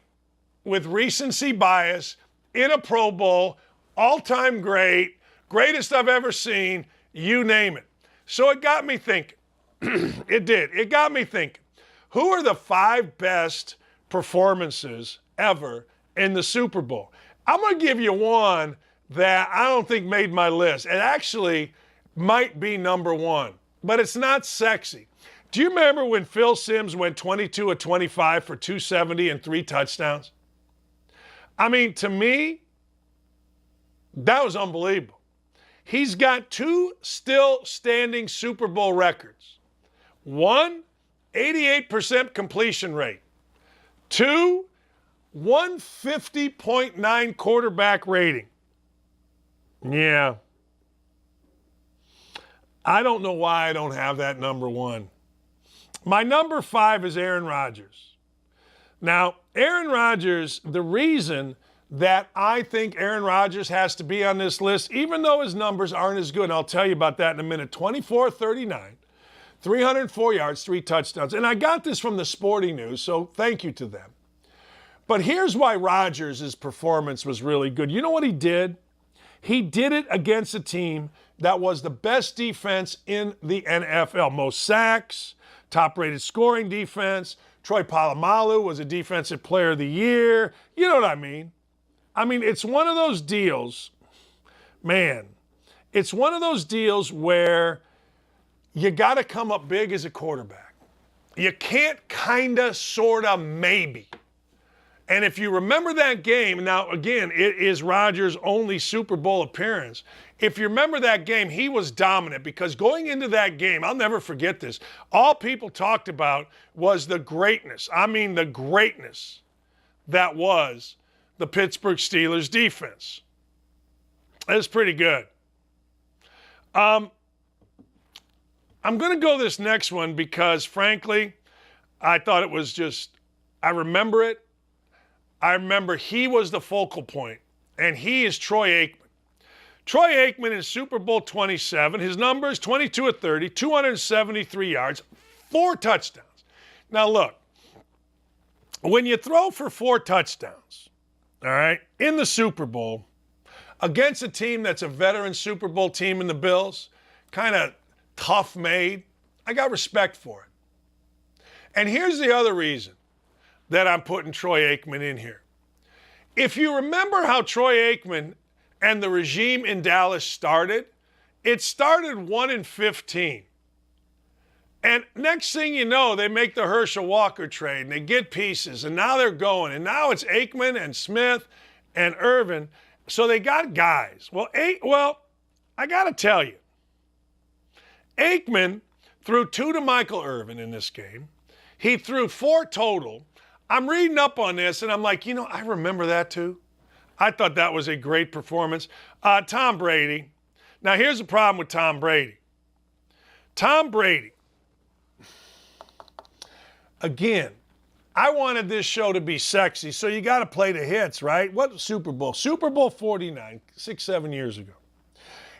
with recency bias in a Pro Bowl, all-time great, greatest I've ever seen, you name it. So it got me thinking. It did. It got me thinking. Who are the 5 best performances ever in the Super Bowl? I'm going to give you one that I don't think made my list. It actually might be number 1, but it's not sexy. Do you remember when Phil Simms went 22 of 25 for 270 and 3 touchdowns? I mean, to me, that was unbelievable. He's got 2 still standing Super Bowl records. 1, 88% completion rate. 2, 150.9 quarterback rating. Yeah. I don't know why I don't have that number 1. My number 5 is Aaron Rodgers. Now, Aaron Rodgers, the reason that I think Aaron Rodgers has to be on this list, even though his numbers aren't as good, and I'll tell you about that in a minute, 24-39, 304 yards, 3 touchdowns. And I got this from the Sporting News, so thank you to them. But here's why Rodgers' performance was really good. You know what he did? He did it against a team that was the best defense in the NFL. Most sacks, top-rated scoring defense. Troy Polamalu was a Defensive Player of the Year. You know what I mean? I mean, it's one of those deals, man, it's one of those deals where you got to come up big as a quarterback. You can't kinda, sorta, maybe. And if you remember that game, now again, it is Rodgers' only Super Bowl appearance. If you remember that game, he was dominant because going into that game, I'll never forget this, all people talked about was the greatness. I mean, the greatness that was the Pittsburgh Steelers defense. It's pretty good. I'm going to go this next one because, frankly, I thought it was just, I remember it. I remember he was the focal point, and he is Troy Aikman. Troy Aikman in Super Bowl 27, his numbers 22 of 30, 273 yards, 4 touchdowns. Now, look, when you throw for 4 touchdowns, all right, in the Super Bowl, against a team that's a veteran Super Bowl team in the Bills, kind of tough made, I got respect for it. And here's the other reason that I'm putting Troy Aikman in here. If you remember how Troy Aikman and the regime in Dallas started, it started 1-15. And next thing you know, they make the Herschel Walker trade, and they get pieces, and now they're going. And now it's Aikman and Smith and Irvin. So they got guys. Well, I got to tell you, Aikman threw 2 to Michael Irvin in this game. He threw 4 total. I'm reading up on this, and I'm like, you know, I remember that too. I thought that was a great performance. Tom Brady. Now, here's the problem with Tom Brady. Tom Brady, again, I wanted this show to be sexy, so you got to play the hits, right? What Super Bowl? Super Bowl 49, 7 years ago.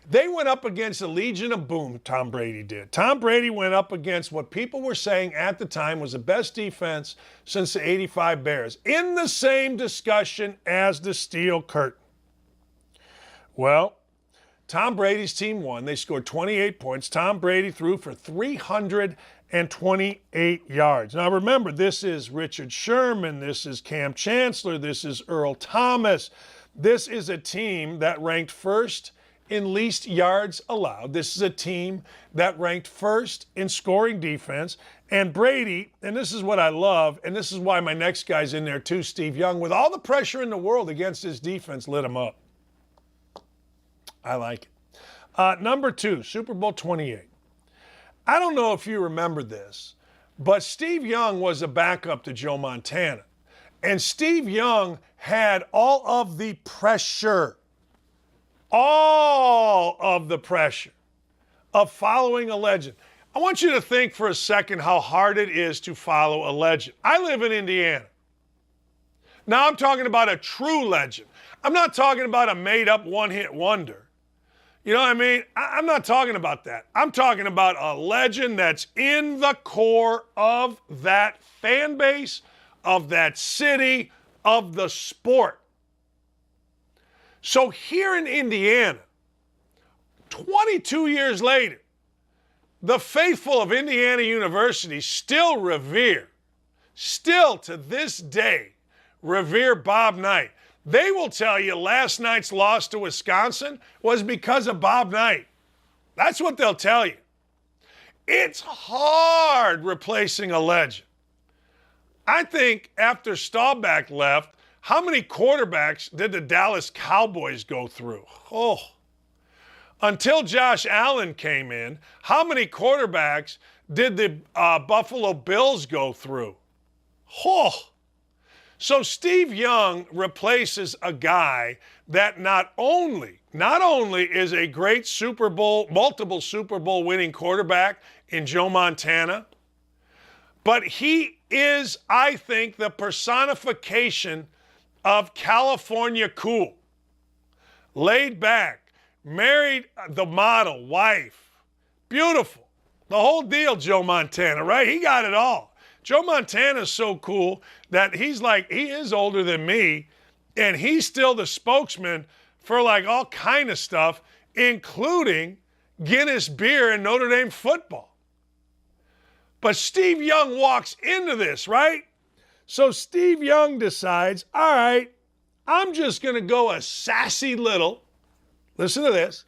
They went up against the Legion of Boom, Tom Brady did. Tom Brady went up against what people were saying at the time was the best defense since the 85 Bears, in the same discussion as the Steel Curtain. Well, Tom Brady's team won. They scored 28 points. Tom Brady threw for 328 yards. Now remember, this is Richard Sherman. This is Cam Chancellor. This is Earl Thomas. This is a team that ranked first in least yards allowed. This is a team that ranked first in scoring defense. And Brady, and this is what I love, and this is why my next guy's in there too, Steve Young, with all the pressure in the world against his defense, lit him up. I like it. Number 2, Super Bowl 28. I don't know if you remember this, but Steve Young was a backup to Joe Montana. And Steve Young had all of the pressure of following a legend. I want you to think for a second how hard it is to follow a legend. I live in Indiana. Now I'm talking about a true legend. I'm not talking about a made-up one-hit wonder. You know what I mean? I'm not talking about that. I'm talking about a legend that's in the core of that fan base, of that city, of the sport. So here in Indiana, 22 years later, the faithful of Indiana University still to this day, revere Bob Knight. They will tell you last night's loss to Wisconsin was because of Bob Knight. That's what they'll tell you. It's hard replacing a legend. I think after Staubach left, how many quarterbacks did the Dallas Cowboys go through? Oh. Until Josh Allen came in, how many quarterbacks did the Buffalo Bills go through? Oh. So Steve Young replaces a guy that not only is a great multiple Super Bowl winning quarterback in Joe Montana, but he is, I think, the personification of California cool. Laid back, married the model wife, beautiful. The whole deal, Joe Montana, right? He got it all. Joe Montana's so cool that he is older than me, and he's still the spokesman for like all kind of stuff, including Guinness beer and Notre Dame football. But Steve Young walks into this, right? So Steve Young decides, all right, I'm just going to go a sassy little, listen to this,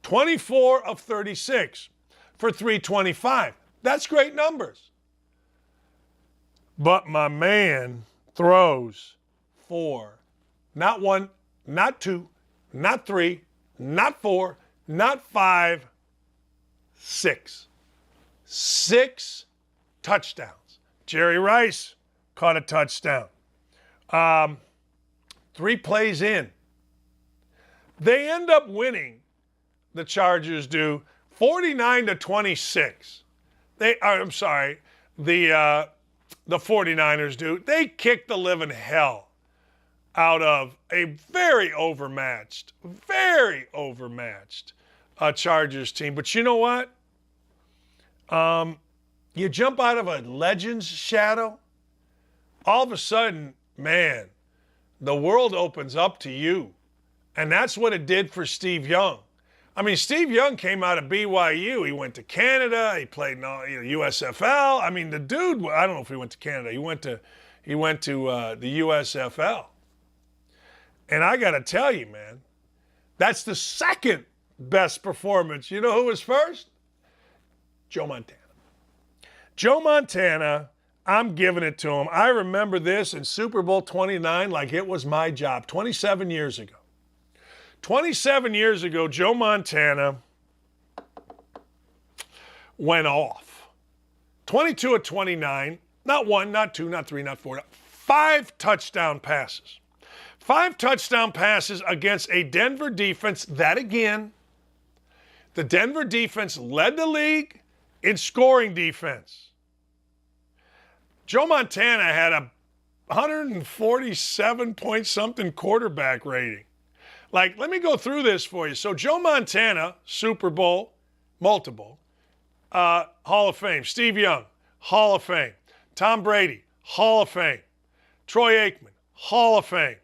24 of 36 for 325. That's great numbers. But my man throws 4, not 1, not 2, not 3, not 4, not 5, 6. 6 touchdowns. Jerry Rice caught a touchdown. 3 plays in. They end up winning, the Chargers do, 49-26. The 49ers do. They kicked the living hell out of a very overmatched Chargers team. But you know what? You jump out of a legend's shadow, all of a sudden, man, the world opens up to you. And that's what it did for Steve Young. I mean, Steve Young came out of BYU. He went to Canada. He played in USFL. I mean, the dude, I don't know if he went to Canada. He went to the USFL. And I got to tell you, man, that's the second best performance. You know who was first? Joe Montana. Joe Montana, I'm giving it to him. I remember this in Super Bowl 29 like it was my job, 27 years ago. 27 years ago, Joe Montana went off. 22 of 29, not 1, not 2, not 3, not 4, 5 touchdown passes. 5 touchdown passes against a Denver defense that, again, the Denver defense led the league in scoring defense. Joe Montana had a 147 point something quarterback rating. Like, let me go through this for you. So Joe Montana, Super Bowl, multiple, Hall of Fame. Steve Young, Hall of Fame. Tom Brady, Hall of Fame. Troy Aikman, Hall of Fame.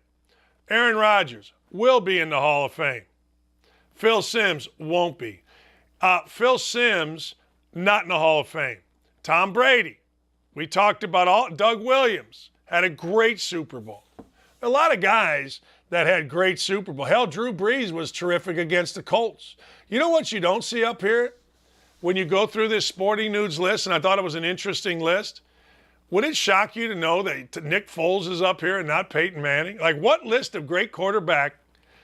Aaron Rodgers will be in the Hall of Fame. Phil Simms won't be. Phil Simms, not in the Hall of Fame. Tom Brady, we talked about Doug Williams, had a great Super Bowl. A lot of guys that had great Super Bowl. Hell, Drew Brees was terrific against the Colts. You know what you don't see up here when you go through this Sporting News list, and I thought it was an interesting list? Would it shock you to know that Nick Foles is up here and not Peyton Manning? Like, what list of great quarterback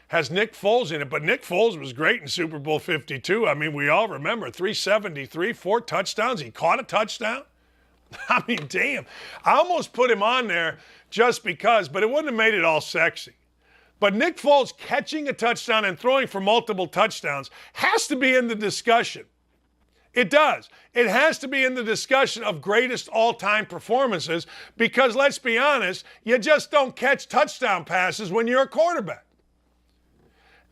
has Nick Foles in it? But Nick Foles was great in Super Bowl 52. I mean, we all remember 373, 4 touchdowns. He caught a touchdown. I mean, damn. I almost put him on there just because, but it wouldn't have made it all sexy. But Nick Foles catching a touchdown and throwing for multiple touchdowns has to be in the discussion. It does. It has to be in the discussion of greatest all-time performances because, let's be honest, you just don't catch touchdown passes when you're a quarterback.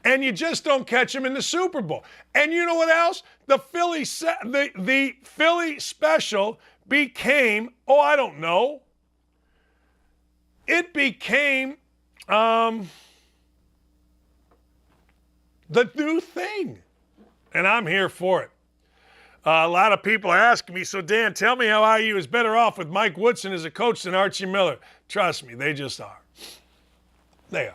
And you just don't catch them in the Super Bowl. And you know what else? The Philly special became, I don't know. It became the new thing. And I'm here for it. A lot of people are asking me, so Dan, tell me how IU is better off with Mike Woodson as a coach than Archie Miller. Trust me, they just are. They are.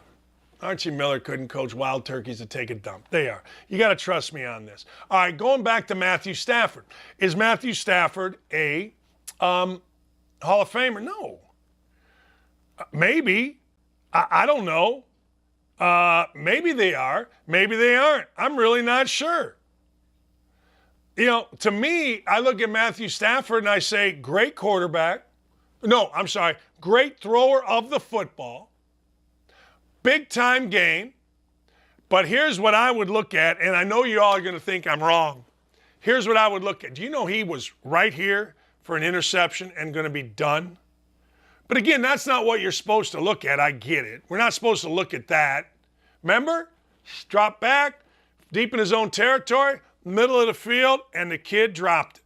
Archie Miller couldn't coach wild turkeys to take a dump. They are. You got to trust me on this. All right, going back to Matthew Stafford. Is Matthew Stafford a Hall of Famer? No. Maybe. I don't know. Maybe they are. Maybe they aren't. I'm really not sure. You know, to me, I look at Matthew Stafford and I say, great quarterback. No, I'm sorry. Great thrower of the football. Big time game. But here's what I would look at, and I know you all are going to think I'm wrong. Here's what I would look at. Do you know he was right here for an interception and going to be done? But again, that's not what you're supposed to look at. I get it. We're not supposed to look at that. Remember? Drop back, deep in his own territory, middle of the field, and the kid dropped it.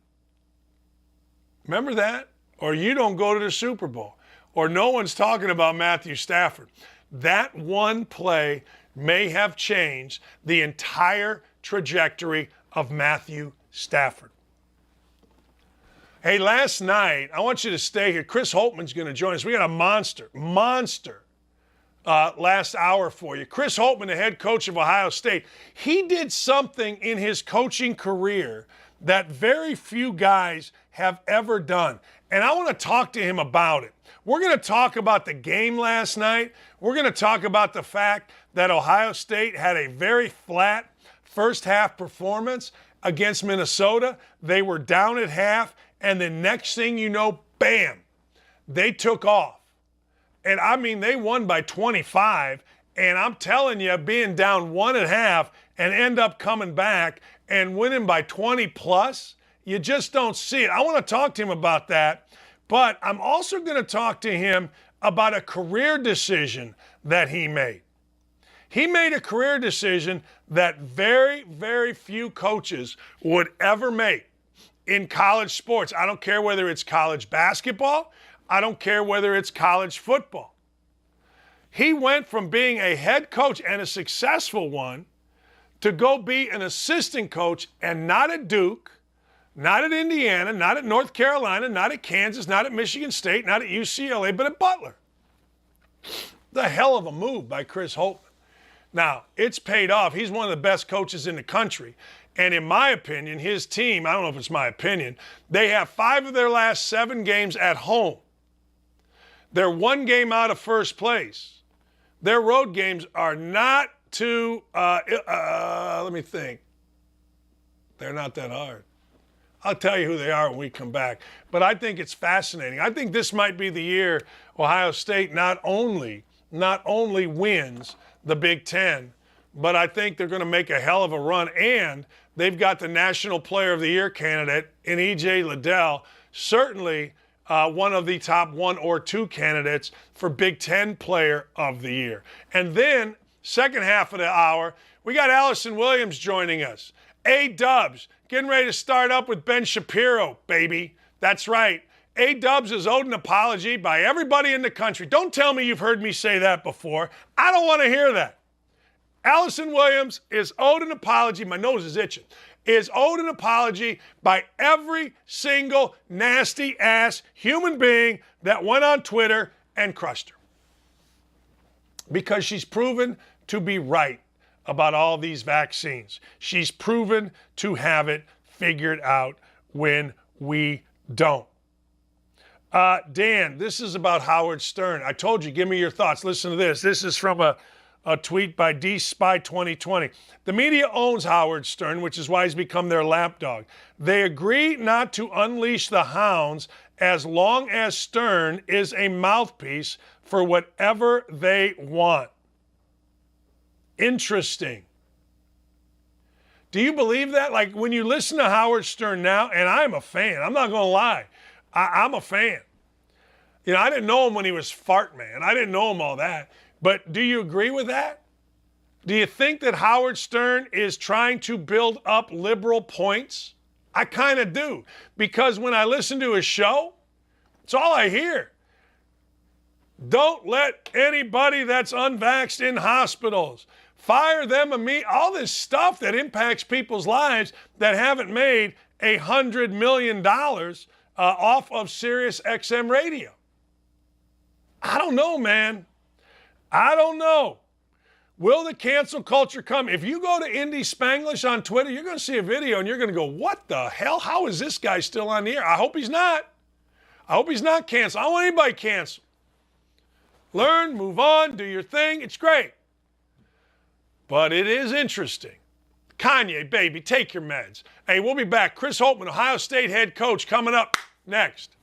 Remember that? Or you don't go to the Super Bowl. Or no one's talking about Matthew Stafford. That one play may have changed the entire trajectory of Matthew Stafford. Hey, last night, I want you to stay here. Chris Holtmann's going to join us. We got a monster last hour for you. Chris Holtmann, the head coach of Ohio State, he did something in his coaching career that very few guys have ever done. And I want to talk to him about it. We're going to talk about the game last night. We're going to talk about the fact that Ohio State had a very flat first half performance against Minnesota. They were down at half, and the next thing you know, bam, they took off. And I mean, they won by 25, and I'm telling you, being down 1.5 and end up coming back and winning by 20 plus, you just don't see it. I want to talk to him about that, but I'm also going to talk to him about a career decision that he made. He made a career decision that very, very few coaches would ever make in college sports. I don't care whether it's college basketball. I don't care whether it's college football. He went from being a head coach and a successful one to go be an assistant coach, and not at Duke, not at Indiana, not at North Carolina, not at Kansas, not at Michigan State, not at UCLA, but at Butler. The hell of a move by Chris Holtmann. Now, it's paid off. He's one of the best coaches in the country. And in my opinion, his team, I don't know if it's my opinion, they have 5 of their last 7 games at home. They're 1 game out of first place. Their road games are not too, let me think. They're not that hard. I'll tell you who they are when we come back. But I think it's fascinating. I think this might be the year Ohio State not only wins the Big Ten, but I think they're going to make a hell of a run. And they've got the National Player of the Year candidate in E.J. Liddell. Certainly one of the top 1 or 2 candidates for Big Ten Player of the Year. And then, second half of the hour, we got Allison Williams joining us. A-Dubs, getting ready to start up with Ben Shapiro, baby. That's right. A-Dubs is owed an apology by everybody in the country. Don't tell me you've heard me say that before. I don't want to hear that. Allison Williams is owed an apology. My nose is itching. Is owed an apology by every single nasty-ass human being that went on Twitter and crushed her. Because she's proven to be right about all these vaccines. She's proven to have it figured out when we don't. Dan, this is about Howard Stern. I told you, give me your thoughts. Listen to this. This is from a tweet by DSpy 2020. The media owns Howard Stern, which is why he's become their lapdog. They agree not to unleash the hounds as long as Stern is a mouthpiece for whatever they want. Interesting. Do you believe that? Like, when you listen to Howard Stern now, and I'm a fan, I'm not going to lie, I'm a fan. You know, I didn't know him when he was Fart Man. I didn't know him all that. But do you agree with that? Do you think that Howard Stern is trying to build up liberal points? I kind of do. Because when I listen to his show, it's all I hear. Don't let anybody that's unvaxxed in hospitals. Fire them immediately. All this stuff that impacts people's lives that haven't made $100 million off of Sirius XM radio. I don't know, man. I don't know. Will the cancel culture come? If you go to Indy Spanglish on Twitter, you're going to see a video and you're going to go, what the hell? How is this guy still on the air? I hope he's not. I hope he's not canceled. I don't want anybody canceled. Learn, move on, do your thing. It's great. But it is interesting. Kanye, baby, take your meds. Hey, we'll be back. Chris Holtmann, Ohio State head coach, coming up next.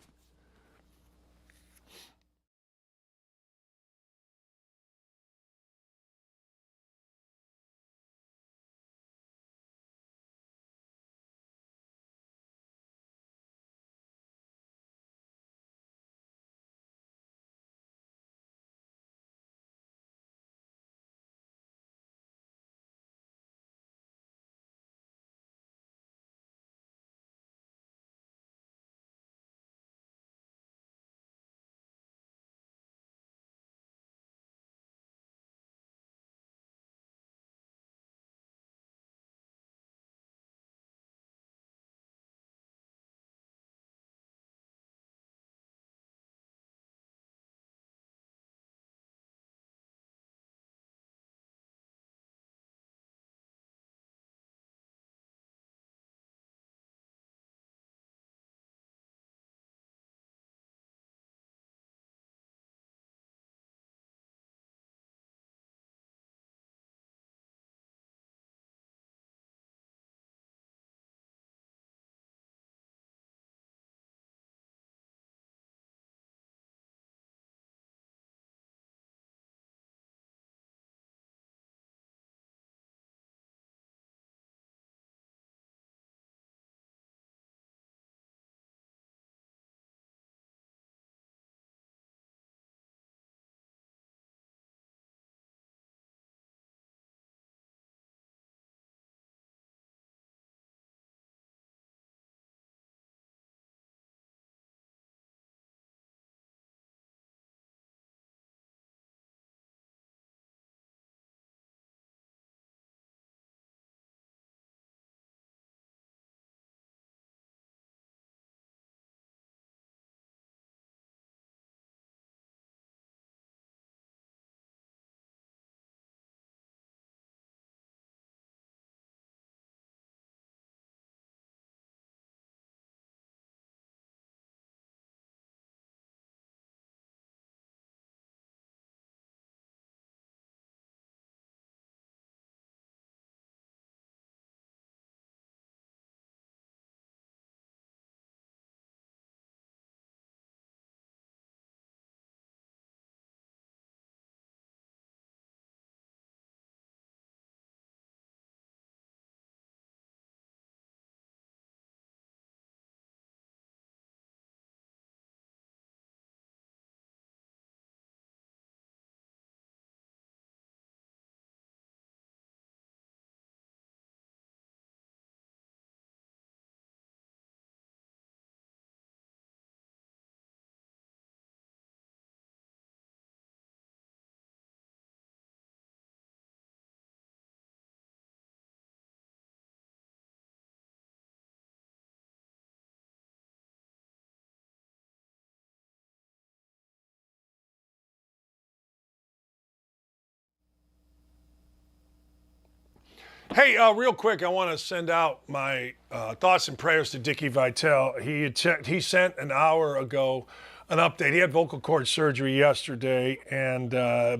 Hey, real quick, I want to send out my thoughts and prayers to Dickie Vitale. He sent an hour ago an update. He had vocal cord surgery yesterday, and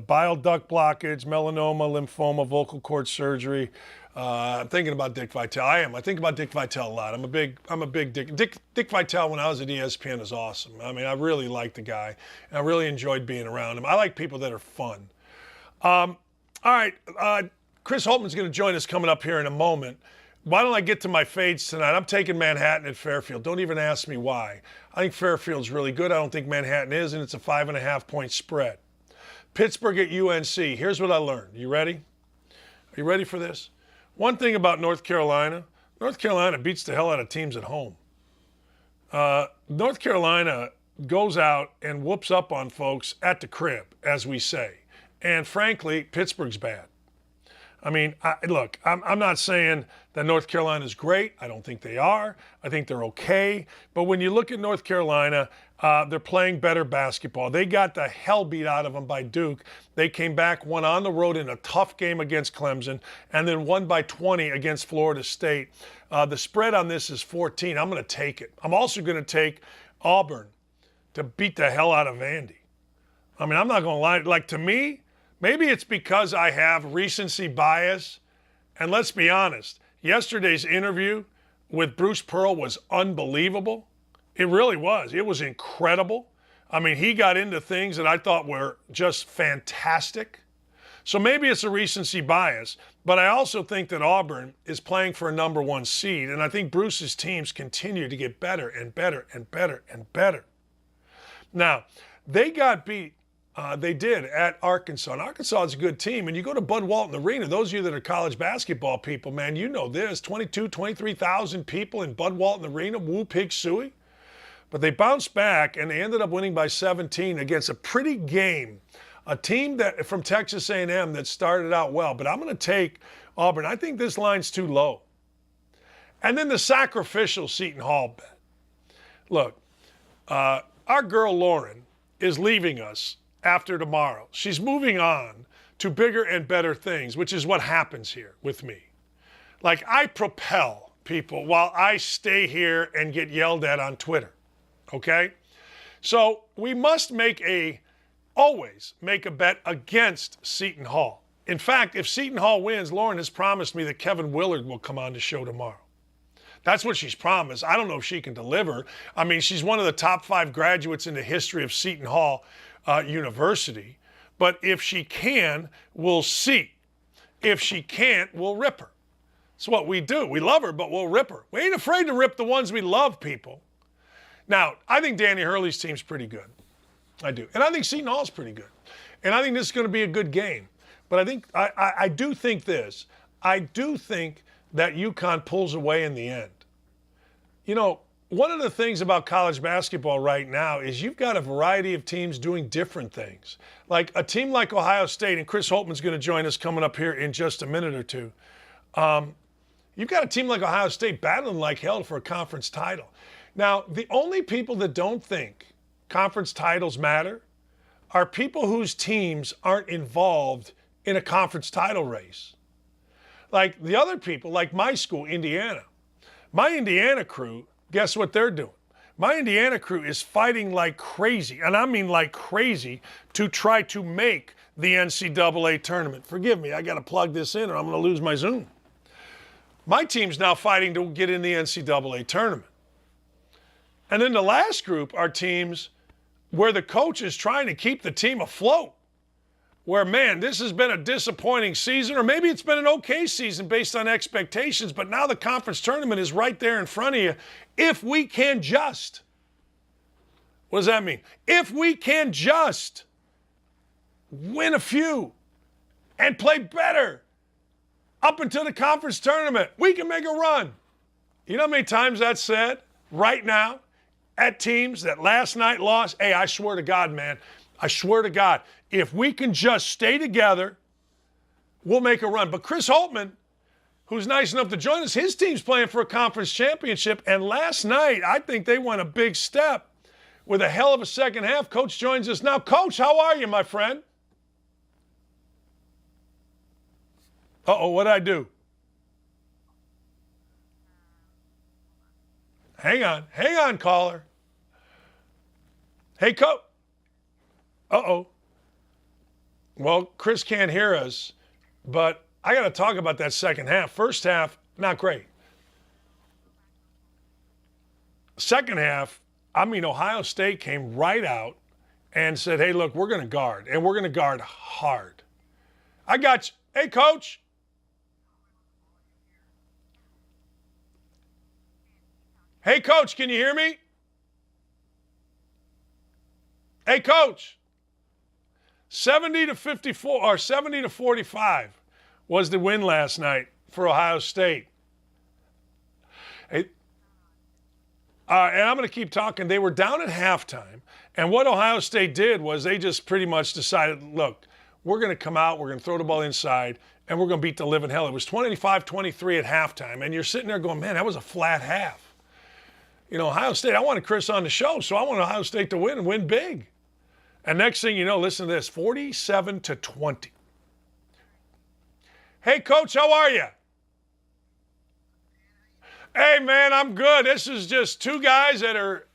bile duct blockage, melanoma, lymphoma, vocal cord surgery. I'm thinking about Dick Vitale. I think about Dick Vitale a lot. I'm a big Dick Vitale when I was at ESPN is awesome. I mean, I really liked the guy, and I really enjoyed being around him. I like people that are fun. All right. Chris Holtmann's going to join us coming up here in a moment. Why don't I get to my fades tonight? I'm taking Manhattan at Fairfield. Don't even ask me why. I think Fairfield's really good. I don't think Manhattan is, and it's a 5.5-point spread. Pittsburgh at UNC. Here's what I learned. You ready? Are you ready for this? One thing about North Carolina beats the hell out of teams at home. North Carolina goes out and whoops up on folks at the crib, as we say. And frankly, Pittsburgh's bad. I mean, look, I'm not saying that North Carolina's great. I don't think they are. I think they're okay. But when you look at North Carolina, they're playing better basketball. They got the hell beat out of them by Duke. They came back, won on the road in a tough game against Clemson, and then won by 20 against Florida State. The spread on this is 14. I'm going to take it. I'm also going to take Auburn to beat the hell out of Vandy. I mean, I'm not going to lie. Like, to me, maybe it's because I have recency bias. And let's be honest, yesterday's interview with Bruce Pearl was unbelievable. It really was. It was incredible. I mean, he got into things that I thought were just fantastic. So maybe it's a recency bias, but I also think that Auburn is playing for a number one seed, and I think Bruce's teams continue to get better and better and better and better. Now, they got beat. They did at Arkansas. And Arkansas is a good team. And you go to Bud Walton Arena, those of you that are college basketball people, man, you know this. 23,000 people in Bud Walton Arena, woo pig suey. But they bounced back, and they ended up winning by 17 against a pretty game. A team that from Texas A&M that started out well. But I'm going to take Auburn. I think this line's too low. And then the sacrificial Seton Hall bet. Look, our girl Lauren is leaving us after tomorrow. She's moving on to bigger and better things, which is what happens here with me. Like, I propel people while I stay here and get yelled at on Twitter, okay? So we must always make a bet against Seton Hall. In fact, if Seton Hall wins, Lauren has promised me that Kevin Willard will come on the show tomorrow. That's what she's promised. I don't know if she can deliver. I mean, she's one of the top 5 graduates in the history of Seton Hall University. But if she can, we'll see. If she can't, we'll rip her. That's what we do. We love her, but we'll rip her. We ain't afraid to rip the ones we love, people. Now, I think Danny Hurley's team's pretty good. I do. And I think Seton Hall's pretty good. And I think this is going to be a good game. But I do think this. I do think that UConn pulls away in the end. You know, one of the things about college basketball right now is you've got a variety of teams doing different things. Like a team like Ohio State, and Chris Holtmann's going to join us coming up here in just a minute or two. You've got a team like Ohio State battling like hell for a conference title. Now, the only people that don't think conference titles matter are people whose teams aren't involved in a conference title race. Like the other people, like my school, Indiana. My Indiana crew, guess what they're doing? My Indiana crew is fighting like crazy, and I mean like crazy, to try to make the NCAA tournament. Forgive me, I got to plug this in or I'm going to lose my Zoom. My team's now fighting to get in the NCAA tournament. And then the last group are teams where the coach is trying to keep the team afloat. Where, man, this has been a disappointing season, or maybe it's been an okay season based on expectations, but now the conference tournament is right there in front of you. If we can just, what does that mean? If we can just win a few and play better up until the conference tournament, we can make a run. You know how many times that's said right now at teams that last night lost? Hey, I swear to God, man, I swear to God, if we can just stay together, we'll make a run. But Chris Holtmann, who's nice enough to join us, his team's playing for a conference championship. And last night, I think they went a big step with a hell of a second half. Coach joins us now. Coach, how are you, my friend? Uh-oh, what'd I do? Hang on, caller. Hey, Coach. Uh-oh. Well, Chris can't hear us, but I got to talk about that second half. First half, not great. Second half, Ohio State came right out and said, hey, look, we're going to guard, and we're going to guard hard. I got you. Hey, Coach. Hey, Coach, can you hear me? Hey, Coach. 70-54 or 70-45 was the win last night for Ohio State. Hey, and I'm going to keep talking. They were down at halftime, and what Ohio State did was they just pretty much decided, look, we're going to come out, we're going to throw the ball inside, and we're going to beat the living hell. It was 25-23 at halftime, and you're sitting there going, man, that was a flat half. Ohio State, I wanted Chris on the show, so I want Ohio State to win and win big. And next thing you know, listen to this, 47-20. Hey, Coach, how are you? Hey, man, I'm good. This is just two guys that are,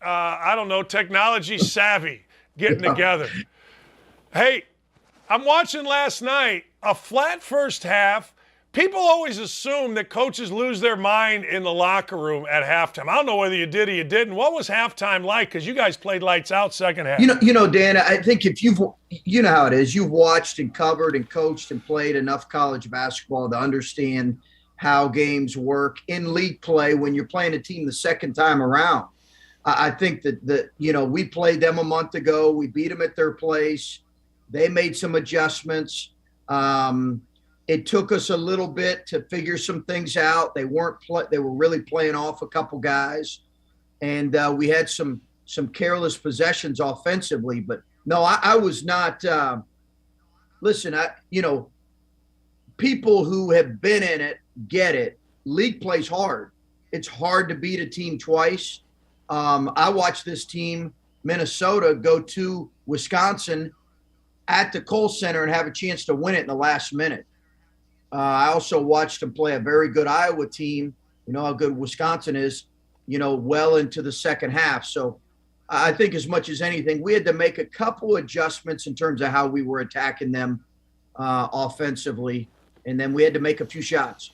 technology savvy getting together. Hey, I'm watching last night, a flat first half. People always assume that coaches lose their mind in the locker room at halftime. I don't know whether you did or you didn't. What was halftime like? Because you guys played lights out second half. Dan, I think if you know how it is. You've watched and covered and coached and played enough college basketball to understand how games work in league play when you're playing a team the second time around. I think that we played them a month ago. We beat them at their place. They made some adjustments. It took us a little bit to figure some things out. They were really playing off a couple guys, and we had some careless possessions offensively. But no, I was not. People who have been in it get it. League plays hard. It's hard to beat a team twice. I watched this team, Minnesota, go to Wisconsin at the Kohl Center and have a chance to win it in the last minute. I also watched them play a very good Iowa team. You know how good Wisconsin is, well into the second half. So I think as much as anything, we had to make a couple adjustments in terms of how we were attacking them offensively. And then we had to make a few shots.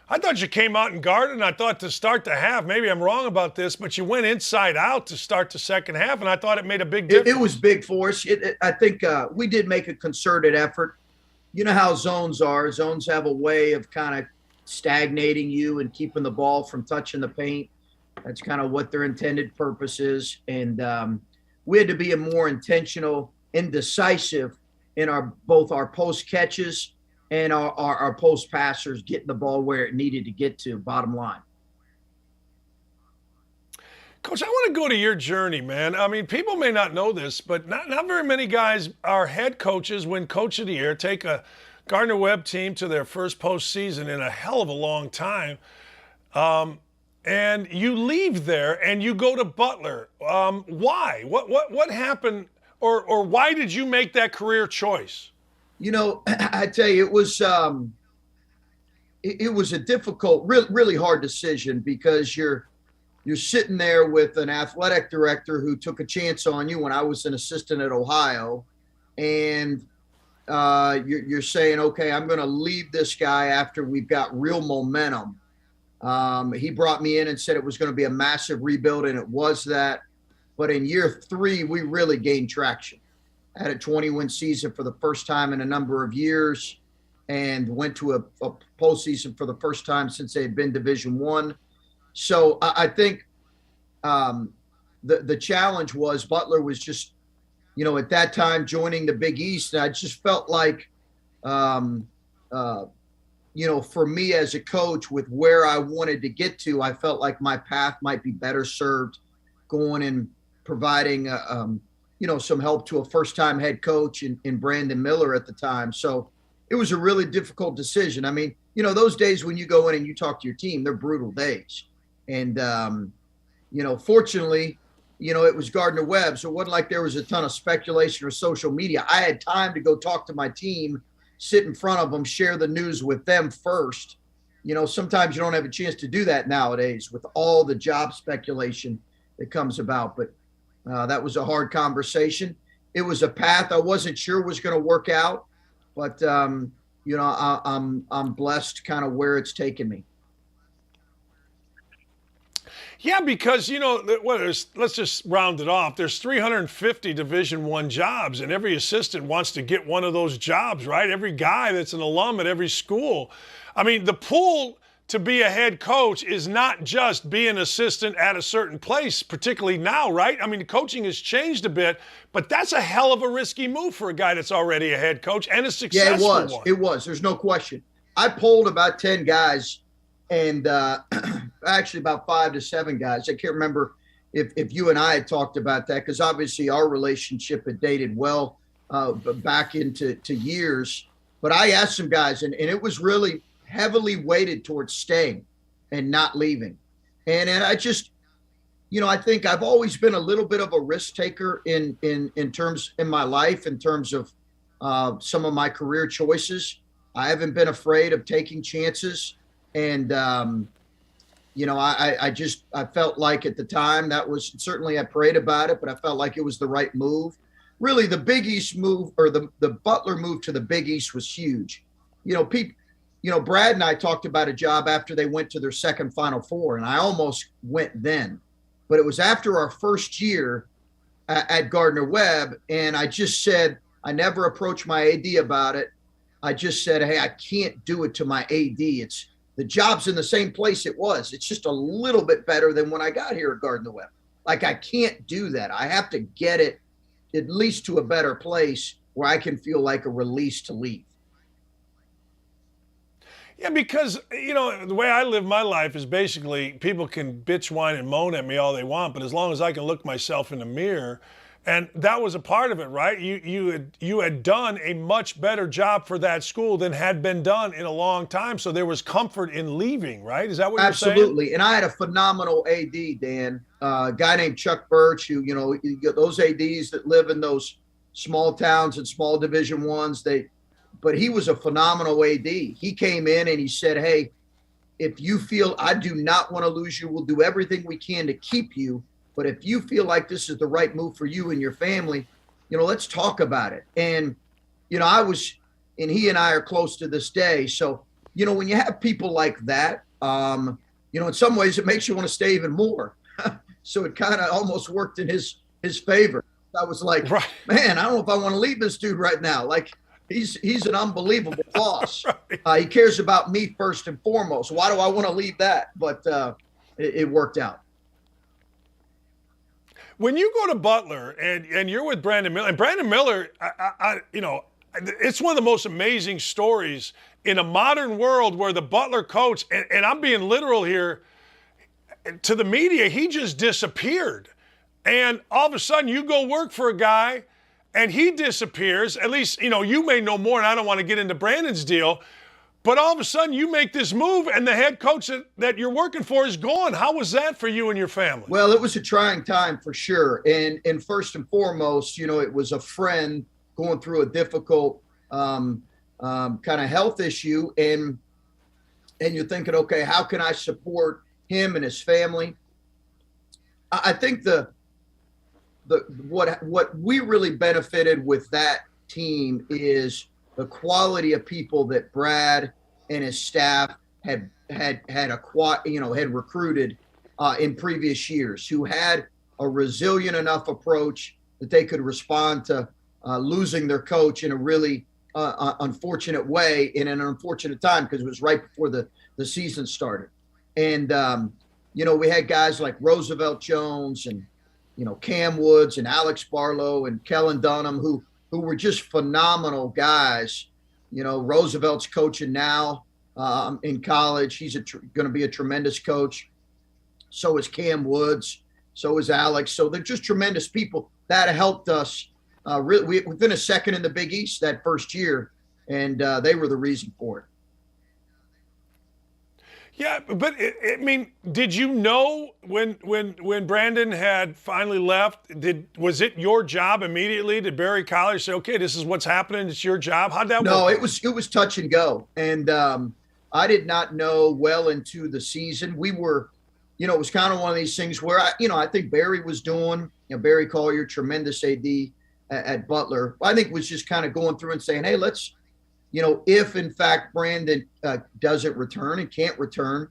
I thought you came out and guarded, and I thought to start the half, maybe I'm wrong about this, but you went inside out to start the second half, and I thought it made a big difference. It was big for us. I think we did make a concerted effort. You know how zones are. Zones have a way of kind of stagnating you and keeping the ball from touching the paint. That's kind of what their intended purpose is. And we had to be more intentional and decisive in both our post catches and our post passers getting the ball where it needed to get to, bottom line. Coach, I want to go to your journey, man. I mean, people may not know this, but not very many guys are head coaches, win Coach of the Year, take a Gardner-Webb team to their first postseason in a hell of a long time. And you leave there and you go to Butler. Why? What happened, or why did you make that career choice? I tell you, it was a difficult, really hard decision because you're sitting there with an athletic director who took a chance on you when I was an assistant at Ohio, and you're saying, okay, I'm going to leave this guy after we've got real momentum. He brought me in and said it was going to be a massive rebuild, and it was that. But in year 3, we really gained traction. Had a 20-win season for the first time in a number of years, and went to a postseason for the first time since they had been Division I. So I think the challenge was Butler was just, at that time joining the Big East. And I just felt like, for me as a coach with where I wanted to get to, I felt like my path might be better served going and providing some help to a first-time head coach in Brandon Miller at the time. So it was a really difficult decision. I mean, those days when you go in and you talk to your team, they're brutal days. And, fortunately, it was Gardner-Webb, so it wasn't like there was a ton of speculation or social media. I had time to go talk to my team, sit in front of them, share the news with them first. sometimes you don't have a chance to do that nowadays with all the job speculation that comes about. But that was a hard conversation. It was a path I wasn't sure was going to work out, but I'm blessed kind of where it's taken me. Yeah, because let's just round it off. There's 350 Division I jobs, and every assistant wants to get one of those jobs, right? Every guy that's an alum at every school. I mean, the pool to be a head coach is not just be an assistant at a certain place, particularly now, right? I mean, the coaching has changed a bit, but that's a hell of a risky move for a guy that's already a head coach and a successful one. Yeah, it was. There's no question. I polled about 10 guys and actually about 5 to 7 guys. I can't remember if you and I had talked about that, because obviously our relationship had dated well back into years. But I asked some guys, and it was really heavily weighted towards staying and not leaving. And I just, I think I've always been a little bit of a risk taker in terms in my life, in terms of some of my career choices. I haven't been afraid of taking chances. And, I felt like at the time that was certainly, I prayed about it, but I felt like it was the right move. Really, the Big East move, or the Butler move to the Big East, was huge. Brad and I talked about a job after they went to their second Final Four, and I almost went then. But it was after our first year at Gardner-Webb, and I just said, I never approached my AD about it. I just said, hey, I can't do it to my AD. The job's in the same place it was. It's just a little bit better than when I got here at Gardner-Webb. Like, I can't do that. I have to get it at least to a better place where I can feel like a release to leave. Yeah, because, the way I live my life is basically people can bitch, whine, and moan at me all they want, but as long as I can look myself in the mirror, and that was a part of it, right? You had done a much better job for that school than had been done in a long time, so there was comfort in leaving, right? Is that what you're saying? Absolutely, and I had a phenomenal AD, Dan, a guy named Chuck Birch, who, you get those ADs that live in those small towns and small Division I's, but he was a phenomenal AD. He came in and he said, hey, if you feel I do not want to lose you, we'll do everything we can to keep you. But if you feel like this is the right move for you and your family, let's talk about it. And, he and I are close to this day. So, when you have people like that, in some ways it makes you want to stay even more. So it kind of almost worked in his favor. I was like, right. Man, I don't know if I want to leave this dude right now. Like, he's an unbelievable boss. Right. He cares about me first and foremost. Why do I want to leave that? But it worked out. When you go to Butler and you're with Brandon Miller, and Brandon Miller, it's one of the most amazing stories in a modern world where the Butler coach, and I'm being literal here, to the media, he just disappeared. And all of a sudden you go work for a guy and he disappears. At least, you may know more, and I don't want to get into Brandon's deal, but all of a sudden you make this move and the head coach that you're working for is gone. How was that for you and your family? Well, it was a trying time for sure. And first and foremost, it was a friend going through a difficult kind of health issue. And you're thinking, okay, how can I support him and his family? I think what we really benefited with that team is the quality of people that Brad and his staff had recruited in previous years, who had a resilient enough approach that they could respond to losing their coach in a really unfortunate way in an unfortunate time, because it was right before the season started. And, we had guys like Roosevelt Jones and, Cam Woods and Alex Barlow and Kellen Dunham, who were just phenomenal guys. Roosevelt's coaching now in college. He's going to be a tremendous coach. So is Cam Woods. So is Alex. So they're just tremendous people that helped us. We finished second in the Big East that first year, and they were the reason for it. Yeah, but did you know when Brandon had finally left? Was it your job immediately? Did Barry College say, "Okay, this is what's happening. It's your job"? How'd that work? No, it was touch and go, and I did not know well into the season. We were, it was kind of one of these things where I think Barry was doing, Barry Collier, tremendous AD at Butler. I think was just kind of going through and saying, hey, let's, if in fact Brandon doesn't return and can't return,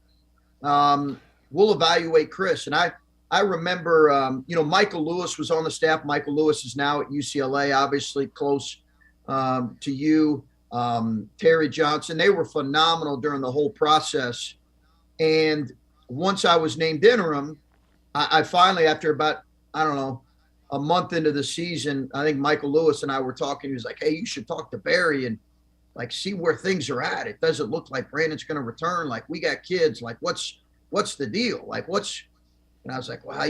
we'll evaluate Chris. And I remember, Michael Lewis was on the staff. Michael Lewis is now at UCLA, obviously close to you. Terry Johnson, they were phenomenal during the whole process. And once I was named interim, I finally, after about, I don't know, a month into the season, I think Michael Lewis and I were talking. He was like, hey, you should talk to Barry and like see where things are at. It doesn't look like Brandon's going to return. Like, we got kids. Like, what's the deal? Like, and I was like, well, I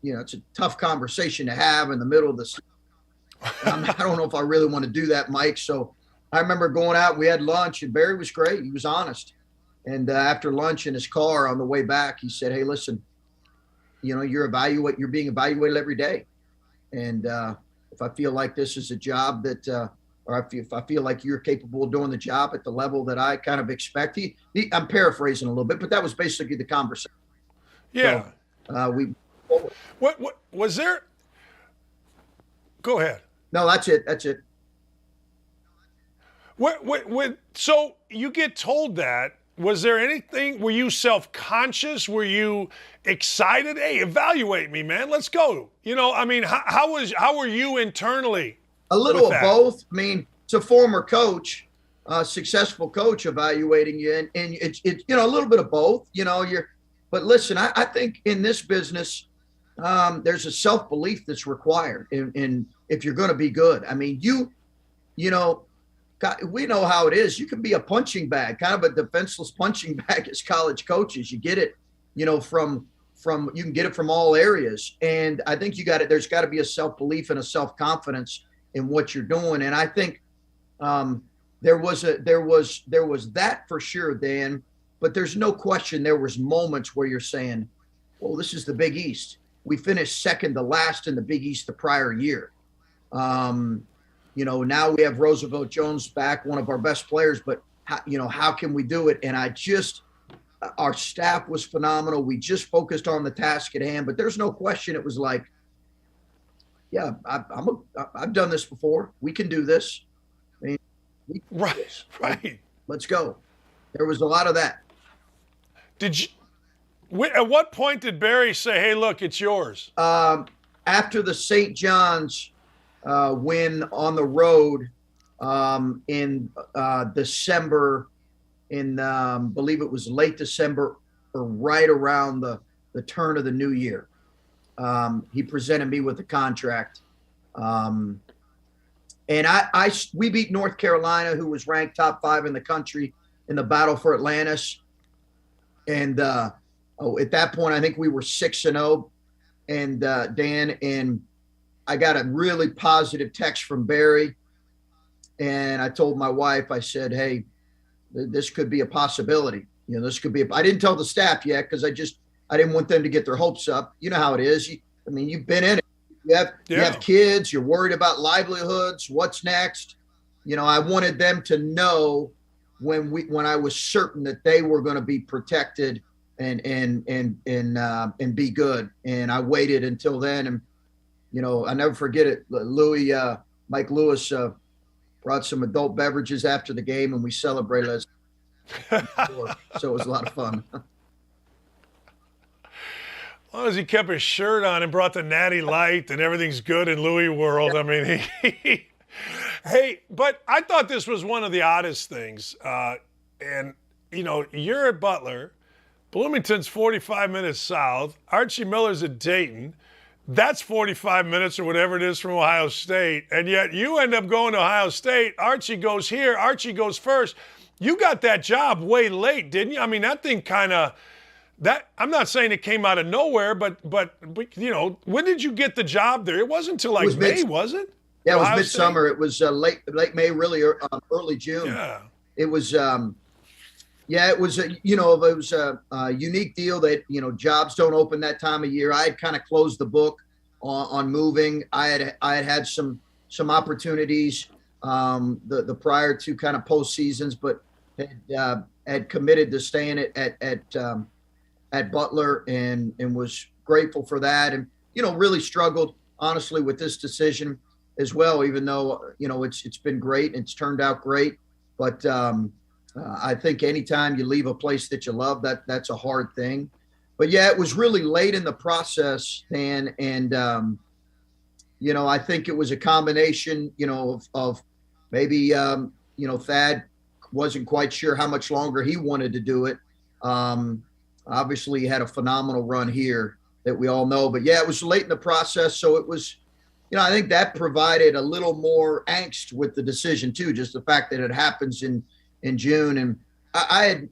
it's a tough conversation to have in the middle of this. I don't know if I really want to do that, Mike. So I remember going out, we had lunch, and Barry was great. He was honest. And after lunch in his car on the way back, he said, hey, listen, you're being evaluated every day. And if I feel like this is a job that, or if I feel like you're capable of doing the job at the level that I kind of expect, I'm paraphrasing a little bit, but that was basically the conversation. Yeah. So, what was there? Go ahead. No, that's it. So you get told that. Was there anything? Were you self-conscious? Were you excited? Hey, evaluate me, man. Let's go. How were you internally? A little of both. I mean, it's a former coach, a successful coach evaluating you, and it's a little bit of both. But listen, I think in this business, there's a self-belief that's required in if you're going to be good. I mean, we know how it is. You can be a punching bag, kind of a defenseless punching bag as college coaches. You get it, from you can get it from all areas. And I think there's got to be a self-belief and a self-confidence in what you're doing. And I think there was that for sure, Dan, but there's no question there was moments where you're saying, well, this is the Big East. We finished second to last in the Big East the prior year. Now we have Roosevelt Jones back, one of our best players, but how can we do it? And our staff was phenomenal. We just focused on the task at hand, but there's no question. It was like, yeah, I've done this before. We can do this. I mean, right. Let's go. There was a lot of that. At what point did Barry say, hey, look, it's yours? After the St. John's win on the road in December, believe it was late December or right around the turn of the new year. He presented me with a contract. And we beat North Carolina, who was ranked top 5 in the country in the battle for Atlantis. And at that point, I think we were 6-0. And Dan, and I got a really positive text from Barry. And I told my wife, I said, hey, this could be a possibility. This could be I didn't tell the staff yet because I didn't want them to get their hopes up. You know how it is. You've been in it. You have kids. You're worried about livelihoods. What's next? I wanted them to know when I was certain that they were going to be protected and be good. And I waited until then. And, I never forget it. Mike Lewis brought some adult beverages after the game, and we celebrated. So it was a lot of fun. As long as he kept his shirt on and brought the natty light and everything's good in Louis world. Yeah. I mean, hey, but I thought this was one of the oddest things. And, you're at Butler. Bloomington's 45 minutes south. Archie Miller's at Dayton. That's 45 minutes or whatever it is from Ohio State. And yet you end up going to Ohio State. Archie goes here. Archie goes first. You got that job way late, didn't you? I mean, that thing kind of – I'm not saying it came out of nowhere, but when did you get the job there? It wasn't until May, was it? Yeah, it was midsummer. It was late May, really early June. Yeah. It was it was a unique deal that, jobs don't open that time of year. I had kind of closed the book on moving. I had some opportunities the prior to kind of post seasons, but had committed to staying at Butler and was grateful for that, and really struggled honestly with this decision as well. Even though it's been great and it's turned out great, but I think anytime you leave a place that you love, that's a hard thing. But yeah, it was really late in the process, Dan, and I think it was a combination, of maybe Thad wasn't quite sure how much longer he wanted to do it. Obviously, he had a phenomenal run here that we all know. But yeah, it was late in the process, so it was, I think that provided a little more angst with the decision too. Just the fact that it happens in June, and I had,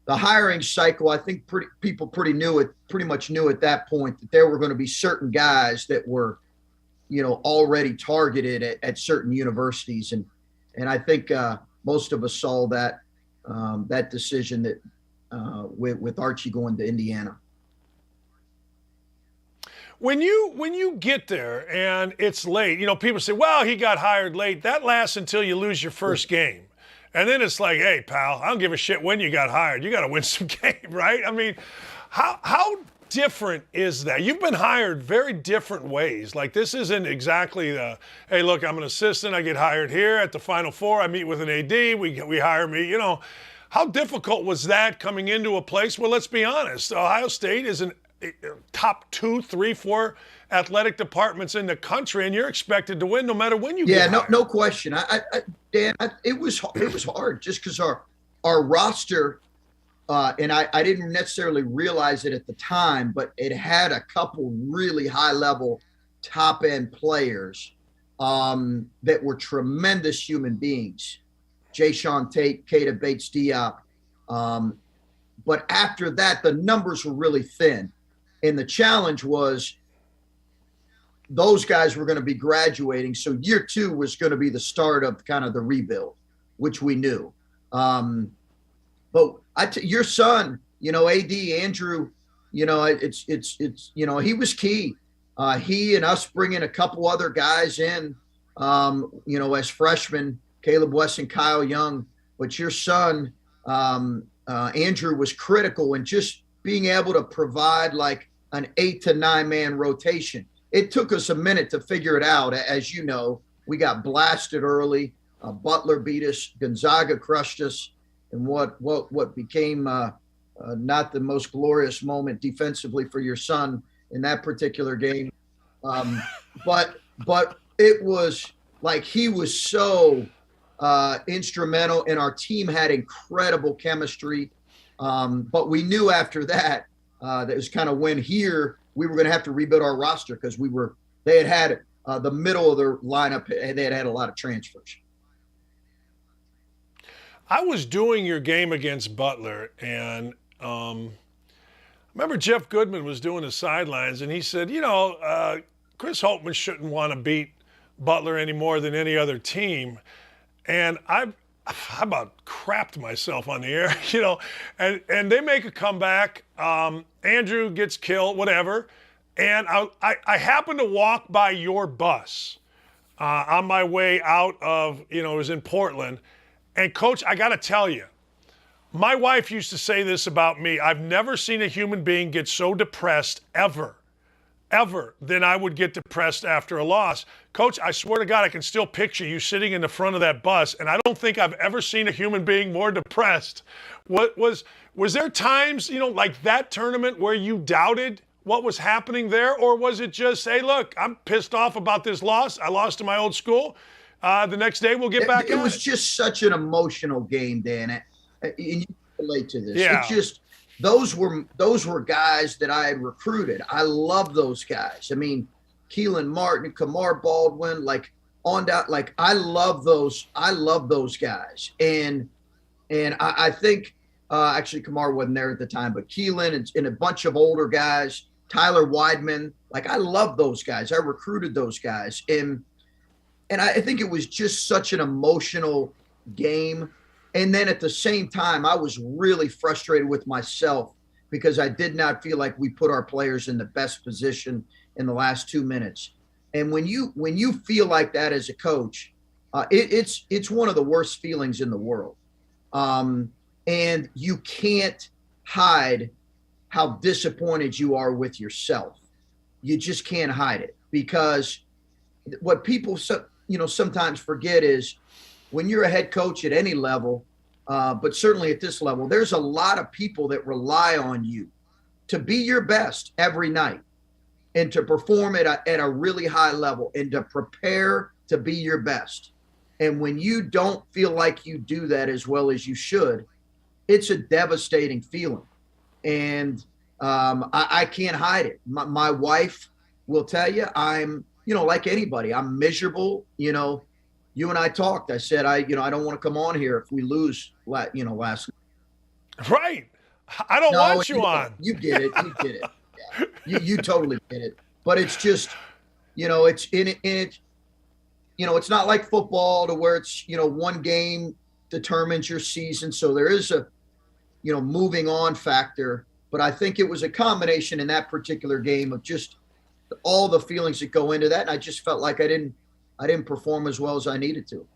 the hiring cycle. I think people pretty much knew at that point that there were going to be certain guys that were, already targeted at certain universities, and I think most of us saw that decision that with Archie going to Indiana. When you get there and it's late, people say, well, he got hired late. That lasts until you lose your first game. And then it's like, hey, pal, I don't give a shit when you got hired. You got to win some game, right? I mean, how different is that? You've been hired very different ways. Like, this isn't exactly the, hey, look, I'm an assistant. I get hired here at the Final Four. I meet with an AD. We hire me. How difficult was that coming into a place where, let's be honest, Ohio State is an top 2, 3, 4 athletic departments in the country, and you're expected to win no matter when you get hired. No question. Dan, it was hard just because our roster, and I didn't necessarily realize it at the time, but it had a couple really high level top end players that were tremendous human beings. Jayshawn Tate, Keita Bates-Diop. But after that, the numbers were really thin. And the challenge was those guys were going to be graduating. So year 2 was going to be the start of kind of the rebuild, which we knew. But your son, AD Andrew, it's he was key. He and us bringing a couple other guys in, as freshmen, Caleb West and Kyle Young. But your son, Andrew, was critical in just being able to provide like an 8 to 9 man rotation. It took us a minute to figure it out. As you know, we got blasted early. Butler beat us. Gonzaga crushed us. And what became not the most glorious moment defensively for your son in that particular game. But it was like he was so instrumental, and our team had incredible chemistry. But we knew after that, that was kind of when here we were going to have to rebuild our roster because they had the middle of their lineup, they had a lot of transfers. I was doing your game against Butler, and remember Jeff Goodman was doing the sidelines, and he said, Chris Holtmann shouldn't want to beat Butler any more than any other team. And I about crapped myself on the air, and they make a comeback. Andrew gets killed, whatever. And I happened to walk by your bus on my way out of, it was in Portland. And Coach, I got to tell you, my wife used to say this about me. I've never seen a human being get so depressed ever than I would get depressed after a loss. Coach, I swear to God, I can still picture you sitting in the front of that bus, and I don't think I've ever seen a human being more depressed. Was there times, like that tournament where you doubted what was happening there, or was it just, hey, look, I'm pissed off about this loss. I lost to my old school. The next day we'll get back at it. It was just such an emotional game, Dan. And you relate to this. Yeah. It just those were guys that I had recruited. I love those guys. I mean, Keelan Martin, Kamar Baldwin, I love those guys. And I think actually Kamar wasn't there at the time, but Keelan and a bunch of older guys, Tyler Weidman, I love those guys. I recruited those guys. And I think it was just such an emotional game. And then at the same time, I was really frustrated with myself because I did not feel like we put our players in the best position in the last 2 minutes. And when you feel like that as a coach, it's one of the worst feelings in the world. And you can't hide how disappointed you are with yourself. You just can't hide it, because what people sometimes forget is when you're a head coach at any level, but certainly at this level, there's a lot of people that rely on you to be your best every night and to perform at a really high level and to prepare to be your best. And when you don't feel like you do that as well as you should, it's a devastating feeling. And I can't hide it. My wife will tell you I'm, like anybody, I'm miserable. You and I talked. I said, I don't want to come on here if we lose, last night. Right. I don't want you on. You get it. You get it. Yeah. You totally get it. But it's just, it's in it. It's not like football to where it's, one game determines your season. So there is a, moving on factor. But I think it was a combination in that particular game of just all the feelings that go into that. And I just felt like I didn't perform as well as I needed to.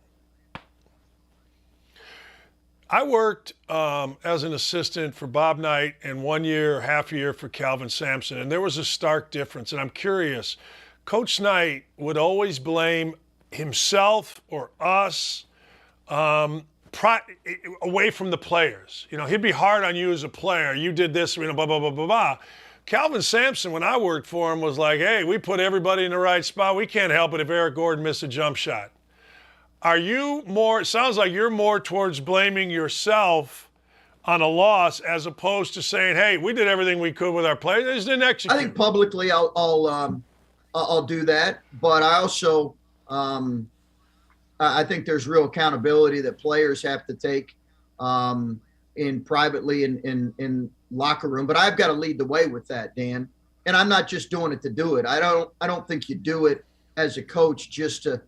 I worked as an assistant for Bob Knight and 1 year, half a year for Calvin Sampson, and there was a stark difference. And I'm curious, Coach Knight would always blame himself or us away from the players. He'd be hard on you as a player. You did this, blah, blah, blah, blah, blah. Calvin Sampson, when I worked for him, was like, hey, we put everybody in the right spot. We can't help it if Eric Gordon missed a jump shot. Are you more, it sounds like you're more towards blaming yourself on a loss as opposed to saying, hey, we did everything we could with our players. They just didn't execute. I think publicly I'll do that. But I also, I think there's real accountability that players have to take in privately in locker room. But I've got to lead the way with that, Dan. And I'm not just doing it to do it. I don't think you do it as a coach just to,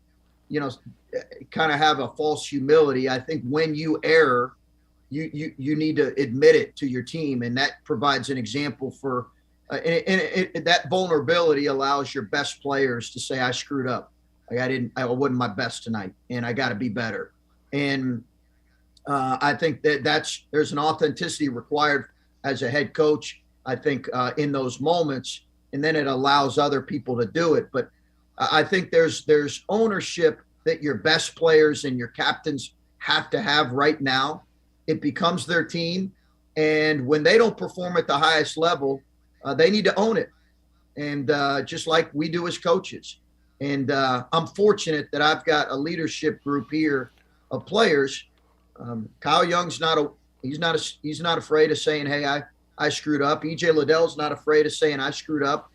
kind of have a false humility. I think when you err, you need to admit it to your team, and that provides an example for that vulnerability allows your best players to say, I screwed up. Like I wasn't my best tonight, and I got to be better. And I think there's an authenticity required as a head coach, I think, in those moments, and then it allows other people to do it. But I think there's ownership that your best players and your captains have to have right now. It becomes their team. And when they don't perform at the highest level, they need to own it. And just like we do as coaches. And I'm fortunate that I've got a leadership group here of players. Kyle Young's he's not afraid of saying, hey, I screwed up. EJ Liddell's not afraid of saying I screwed up.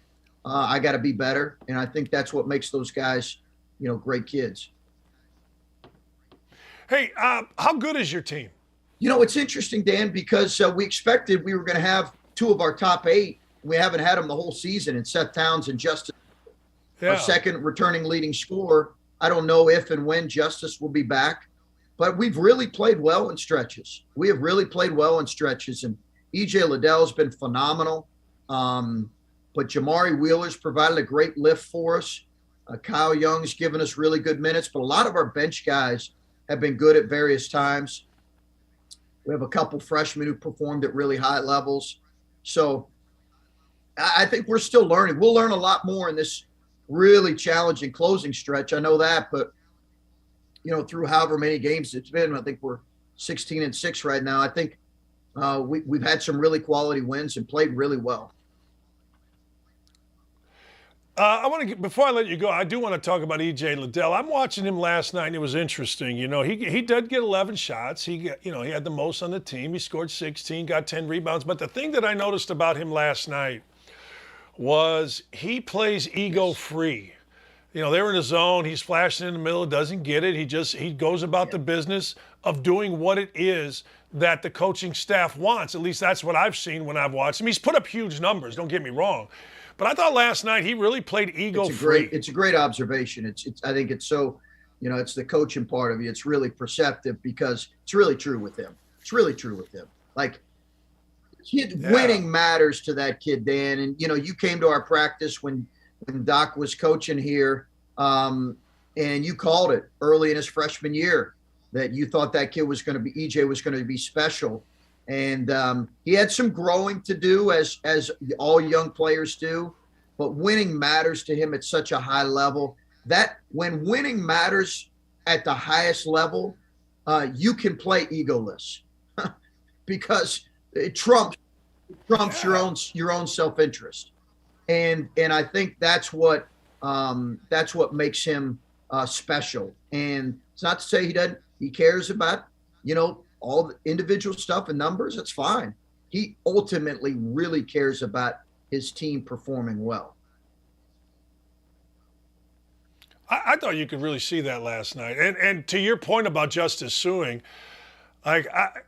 I got to be better. And I think that's what makes those guys, great kids. Hey, how good is your team? It's interesting, Dan, because we expected we were going to have two of our top 8. We haven't had them the whole season, and Seth Towns and Justice, our second returning leading scorer. I don't know if and when Justice will be back, but we've really played well in stretches. We have really played well in stretches, and EJ Liddell's been phenomenal. But Jamari Wheeler's provided a great lift for us. Kyle Young's given us really good minutes, but a lot of our bench guys have been good at various times. We have a couple freshmen who performed at really high levels. So I think we're still learning. We'll learn a lot more in this really challenging closing stretch. I know that, but, through however many games it's been, I think we're 16-6 right now. I think we've had some really quality wins and played really well. Before I let you go, I do want to talk about EJ Liddell. I'm watching him last night, and it was interesting. He did get 11 shots. He had the most on the team. He scored 16, got 10 rebounds. But the thing that I noticed about him last night was he plays ego-free. They were in a zone. He's flashing in the middle, doesn't get it. He goes about the business of doing what it is that the coaching staff wants. At least that's what I've seen when I've watched him. He's put up huge numbers, don't get me wrong. But I thought last night he really played ego-free. It's a great observation. I think it's so, it's the coaching part of you. It's really perceptive because it's really true with him. It's really true with him. Like, winning matters to that kid, Dan. And, you came to our practice when Doc was coaching here, and you called it early in his freshman year. that you thought that kid was going to be, EJ was going to be special. And he had some growing to do, as all young players do, but winning matters to him at such a high level that when winning matters at the highest level, you can play egoless because it trumps your own self-interest. And I think that's what makes him special. And it's not to say he cares about, all the individual stuff and numbers. It's fine. He ultimately really cares about his team performing well. I thought you could really see that last night. And to your point about Justice Suing,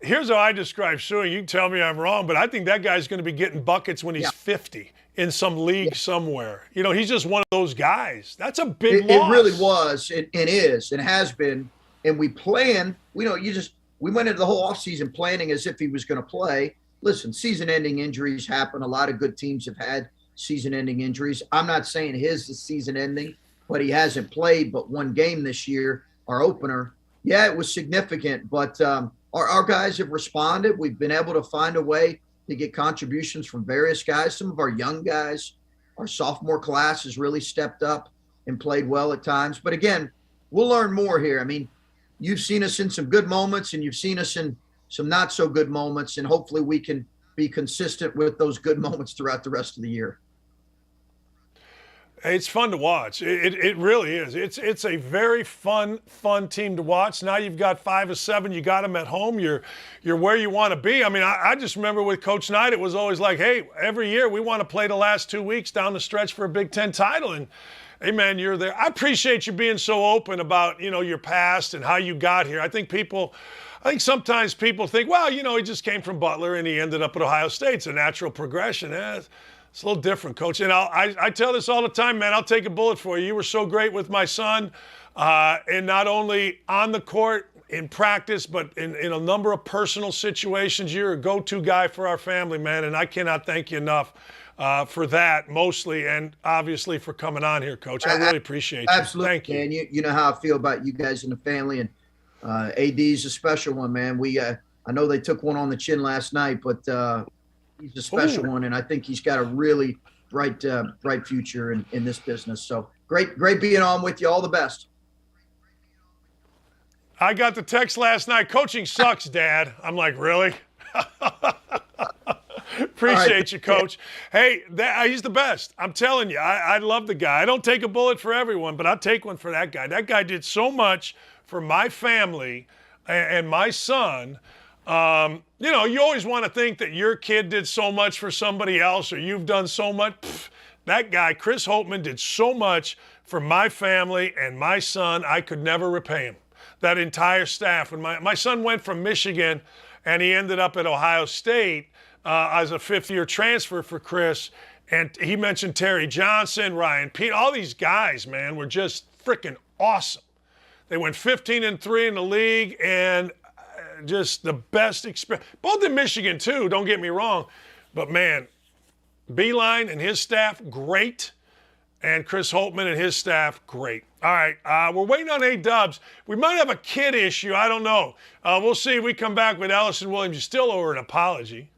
here's how I describe Suing. You can tell me I'm wrong, but I think that guy's going to be getting buckets when he's 50 in some league somewhere. He's just one of those guys. That's a big loss. It really was. It is and has been. And we went into the whole offseason planning as if he was going to play. Listen, season-ending injuries happen. A lot of good teams have had season-ending injuries. I'm not saying his is season-ending, but he hasn't played but one game this year, our opener. Yeah, it was significant, but our guys have responded. We've been able to find a way to get contributions from various guys. Some of our young guys, our sophomore class has really stepped up and played well at times. But again, we'll learn more here. I mean, you've seen us in some good moments and you've seen us in some not so good moments, and hopefully we can be consistent with those good moments throughout the rest of the year. It's fun to watch. It really is. It's a very fun team to watch. Now you've got 5 of 7. You got them at home. You're where you want to be. I mean, I just remember with Coach Knight, it was always like, hey, every year we want to play the last 2 weeks down the stretch for a Big Ten title. And hey, man, you're there. I appreciate you being so open about, your past and how you got here. I think sometimes people think, well, he just came from Butler and he ended up at Ohio State. It's a natural progression. It's a little different, Coach. And I tell this all the time, man. I'll take a bullet for you. You were so great with my son, and not only on the court, in practice, but in a number of personal situations. You're a go-to guy for our family, man, and I cannot thank you enough for that, mostly, and obviously for coming on here, Coach. I really appreciate you. Absolutely, Thank you. man. You know how I feel about you guys in the family, and AD's a special one, man. I know they took one on the chin last night, but he's a special one, and I think he's got a really bright future in this business. So great being on with you. All the best. I got the text last night. Coaching sucks, Dad. I'm like, really? Appreciate you, Coach. Hey, he's the best. I'm telling you, I love the guy. I don't take a bullet for everyone, but I'll take one for that guy. That guy did so much for my family and my son. You always want to think that your kid did so much for somebody else or you've done so much. That guy, Chris Holtmann, did so much for my family and my son. I could never repay him. That entire staff. When my son went from Michigan and he ended up at Ohio State as a fifth-year transfer for Chris, and he mentioned Terry Johnson, Ryan Pete, all these guys, man, were just freaking awesome. They went 15-3 in the league, and just the best experience. Both in Michigan, too, don't get me wrong. But, man, Beeline and his staff, great. And Chris Holtmann and his staff, great. All right, we're waiting on A-Dubs. We might have a kid issue. I don't know. We'll see if we come back with Allison Williams. You still owe her an apology.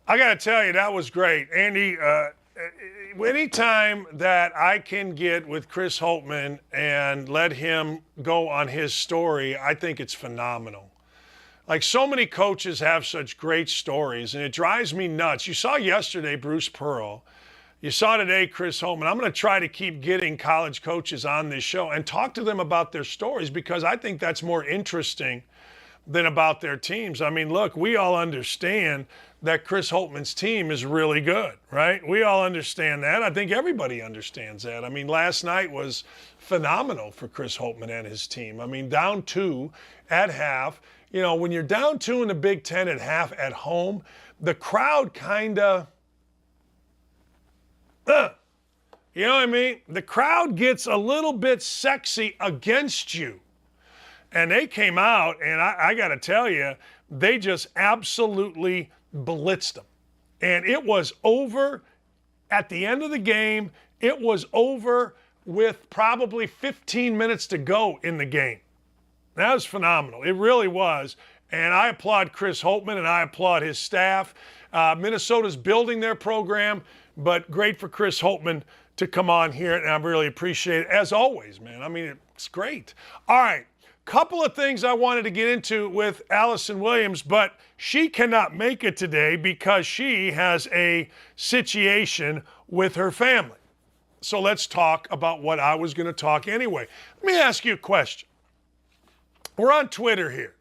I got to tell you, that was great. Andy, anytime that I can get with Chris Holtmann and let him go on his story, I think it's phenomenal. Like, so many coaches have such great stories, and it drives me nuts. You saw yesterday Bruce Pearl. You saw today Chris Holtmann. I'm going to try to keep getting college coaches on this show and talk to them about their stories, because I think that's more interesting than about their teams. I mean, look, we all understand that Chris Holtmann's team is really good, right? We all understand that. I think everybody understands that. I mean, last night was phenomenal for Chris Holtmann and his team. I mean, down 2 at half. You know, when you're down 2 in the Big Ten at half at home, the crowd kind of, you know what I mean? The crowd gets a little bit sexy against you. And they came out, and I got to tell you, they just absolutely blitzed them. And it was over at the end of the game. It was over with probably 15 minutes to go in the game. That was phenomenal. It really was. And I applaud Chris Holtmann, and I applaud his staff. Minnesota's building their program, but great for Chris Holtmann to come on here, and I really appreciate it. As always, man. I mean, it's great. All right. Couple of things I wanted to get into with Allison Williams, but she cannot make it today because she has a situation with her family. So let's talk about what I was going to talk anyway. Let me ask you a question. We're on Twitter here.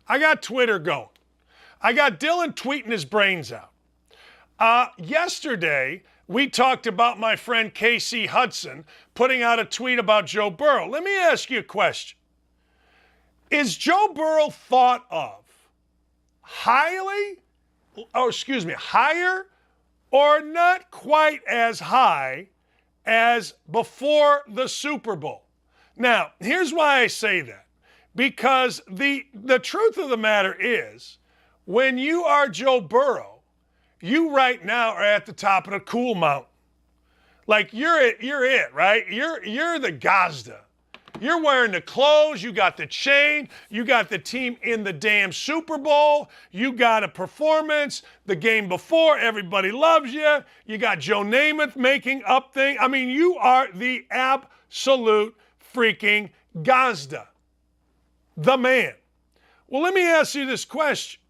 I got Twitter going. I got Dylan tweeting his brains out. Yesterday, we talked about my friend Casey Hudson putting out a tweet about Joe Burrow. Let me ask you a question. Is Joe Burrow thought of higher or not quite as high as before the Super Bowl? Now, here's why I say that. Because the truth of the matter is, when you are Joe Burrow, you right now are at the top of the cool mountain. Like, you're it, right? You're the Gazda. You're wearing the clothes, you got the chain, you got the team in the damn Super Bowl, you got a performance, the game before, everybody loves you, you got Joe Namath making up things. I mean, you are the absolute freaking Gazda. The man. Well, let me ask you this question.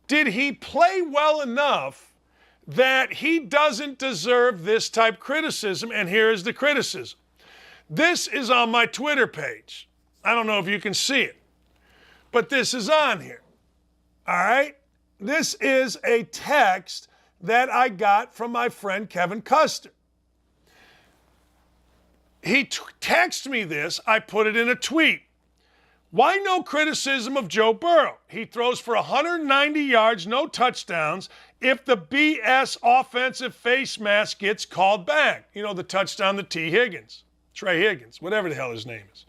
Did he play well enough that he doesn't deserve this type criticism? And here is the criticism. This is on my Twitter page. I don't know if you can see it, but this is on here. All right? This is a text that I got from my friend Kevin Custer. He texted me this. I put it in a tweet. Why no criticism of Joe Burrow? He throws for 190 yards, no touchdowns, if the BS offensive face mask gets called back. You know, the touchdown to Trey Higgins, whatever the hell his name is.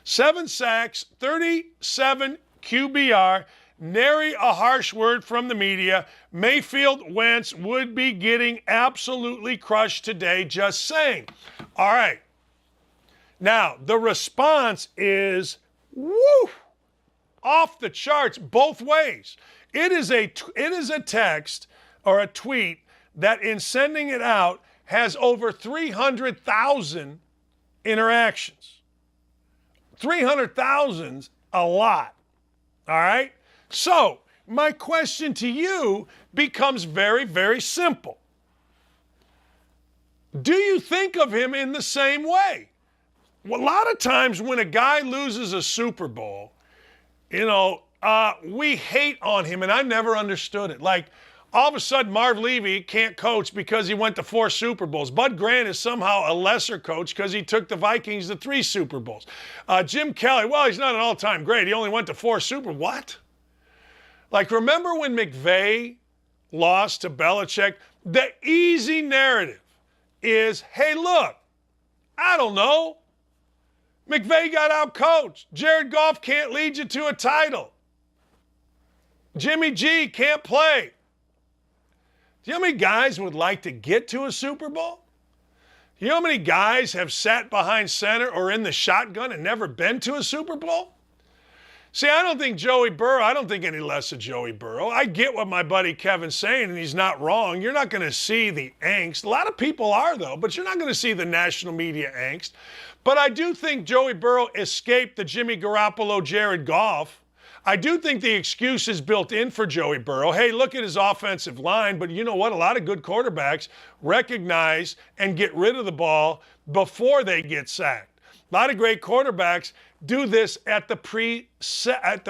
7 sacks, 37 QBR, nary a harsh word from the media. Mayfield Wentz would be getting absolutely crushed today, just saying. All right. Now, the response is, woo, off the charts both ways. It is a text or a tweet that in sending it out has over 300,000 interactions. 300,000's a lot. All right? So, my question to you becomes very, very simple. Do you think of him in the same way? Well, a lot of times when a guy loses a Super Bowl, we hate on him, and I never understood it. Like, all of a sudden, Marv Levy can't coach because he went to 4 Super Bowls. Bud Grant is somehow a lesser coach because he took the Vikings to 3 Super Bowls. Jim Kelly, well, he's not an all-time great. He only went to 4 Super Bowls. What? Like, remember when McVay lost to Belichick? The easy narrative is, hey, look, I don't know. McVay got out-coached. Jared Goff can't lead you to a title. Jimmy G can't play. Do you know how many guys would like to get to a Super Bowl? Do you know how many guys have sat behind center or in the shotgun and never been to a Super Bowl? See, I don't think any less of Joey Burrow. I get what my buddy Kevin's saying, and he's not wrong. You're not going to see the angst. A lot of people are, though, but you're not going to see the national media angst. But I do think Joey Burrow escaped the Jimmy Garoppolo, Jared Goff. I do think the excuse is built in for Joey Burrow. Hey, look at his offensive line, but you know what? A lot of good quarterbacks recognize and get rid of the ball before they get sacked. A lot of great quarterbacks do this at the pre-snap.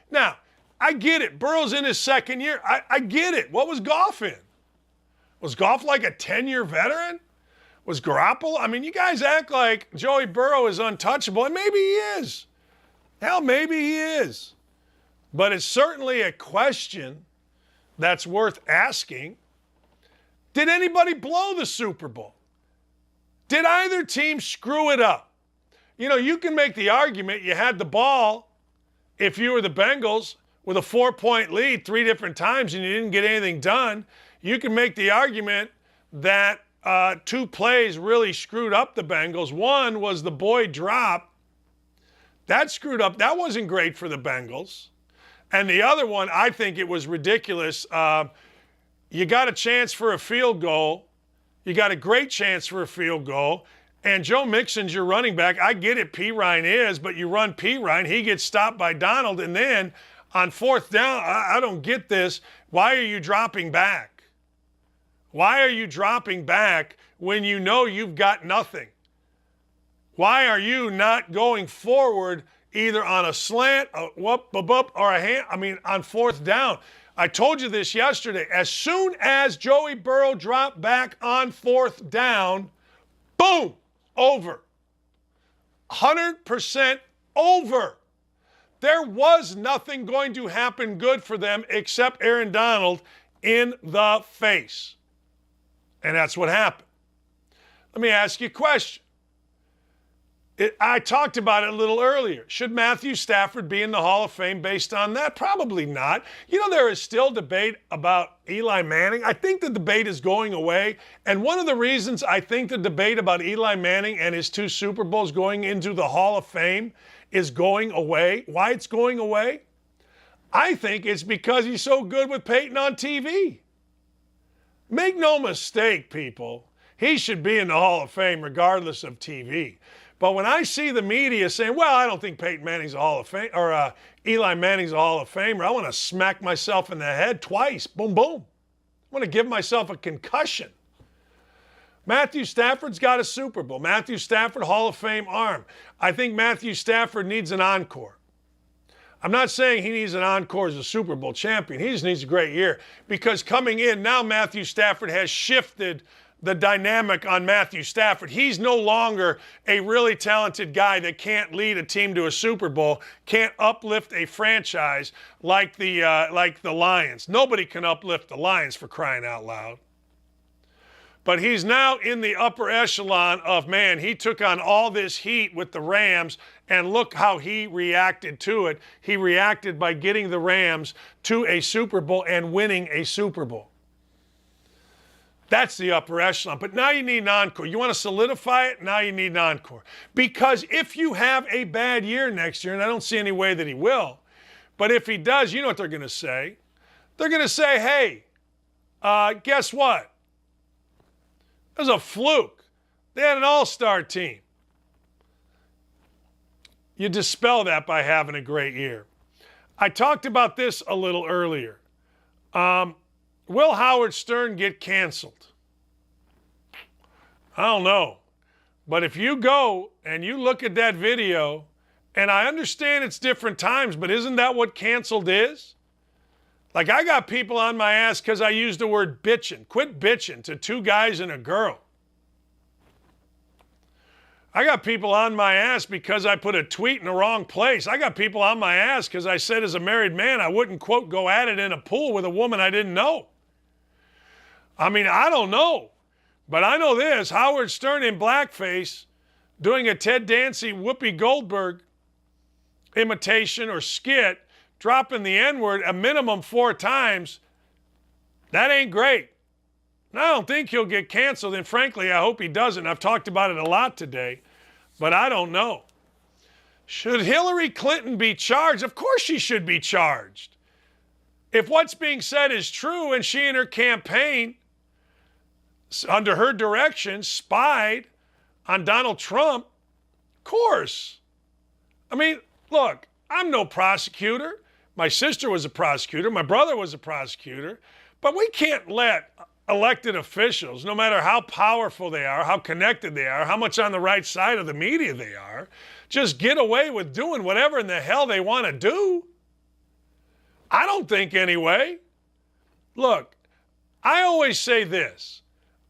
Now, I get it. Burrow's in his second year. I get it. What was Goff in? Was Goff like a 10-year veteran? Was Garoppolo? I mean, you guys act like Joey Burrow is untouchable, and maybe he is. Hell, maybe he is. But it's certainly a question that's worth asking. Did anybody blow the Super Bowl? Did either team screw it up? You know, you can make the argument you had the ball if you were the Bengals with a 4-point lead 3 different times and you didn't get anything done. You can make the argument that 2 plays really screwed up the Bengals. One was the Boyd drop. That screwed up. That wasn't great for the Bengals. And the other one, I think it was ridiculous. You got a chance for a field goal. You got a great chance for a field goal. And Joe Mixon's your running back. I get it, Pirine is, but you run Pirine. He gets stopped by Donald. And then on 4th down, I don't get this. Why are you dropping back? Why are you dropping back when you know you've got nothing? Why are you not going forward either on a slant, a whoop, or a hand? I mean, on 4th down. I told you this yesterday. As soon as Joey Burrow dropped back on 4th down, boom, over. 100% over. There was nothing going to happen good for them except Aaron Donald in the face. And that's what happened. Let me ask you a question. I talked about it a little earlier. Should Matthew Stafford be in the Hall of Fame based on that? Probably not. You know, there is still debate about Eli Manning. I think the debate is going away. And one of the reasons I think the debate about Eli Manning and his 2 Super Bowls going into the Hall of Fame is going away. Why it's going away? I think it's because he's so good with Peyton on TV. Make no mistake, people. He should be in the Hall of Fame regardless of TV. But when I see the media saying, well, I don't think Peyton Manning's a Hall of Fame, or Eli Manning's a Hall of Famer, I want to smack myself in the head twice. Boom, boom. I want to give myself a concussion. Matthew Stafford's got a Super Bowl. Matthew Stafford, Hall of Fame arm. I think Matthew Stafford needs an encore. I'm not saying he needs an encore as a Super Bowl champion. He just needs a great year. Because coming in, now Matthew Stafford has shifted the dynamic on Matthew Stafford. He's no longer a really talented guy that can't lead a team to a Super Bowl, can't uplift a franchise like the Lions. Nobody can uplift the Lions, for crying out loud. But he's now in the upper echelon of, man, he took on all this heat with the Rams, and look how he reacted to it. He reacted by getting the Rams to a Super Bowl and winning a Super Bowl. That's the upper echelon. But now you need an encore. You want to solidify it? Now you need an encore. Because if you have a bad year next year, and I don't see any way that he will, but if he does, you know what they're going to say. They're going to say, hey, guess what? It was a fluke. They had an all-star team. You dispel that by having a great year. I talked about this a little earlier. Will Howard Stern get canceled? I don't know. But if you go and you look at that video, and I understand it's different times, but isn't that what canceled is? Like, I got people on my ass because I used the word bitching. Quit bitching to 2 guys and a girl. I got people on my ass because I put a tweet in the wrong place. I got people on my ass because I said as a married man I wouldn't, quote, go at it in a pool with a woman I didn't know. I mean, I don't know. But I know this. Howard Stern in blackface doing a Ted Dancy, Whoopi Goldberg imitation or skit, dropping the N-word a minimum 4 times, that ain't great. And I don't think he'll get canceled, and frankly, I hope he doesn't. I've talked about it a lot today, but I don't know. Should Hillary Clinton be charged? Of course she should be charged. If what's being said is true and she and her campaign, under her direction, spied on Donald Trump, of course. I mean, look, I'm no prosecutor. My sister was a prosecutor. My brother was a prosecutor. But we can't let elected officials, no matter how powerful they are, how connected they are, how much on the right side of the media they are, just get away with doing whatever in the hell they want to do. I don't think anyway. Look, I always say this.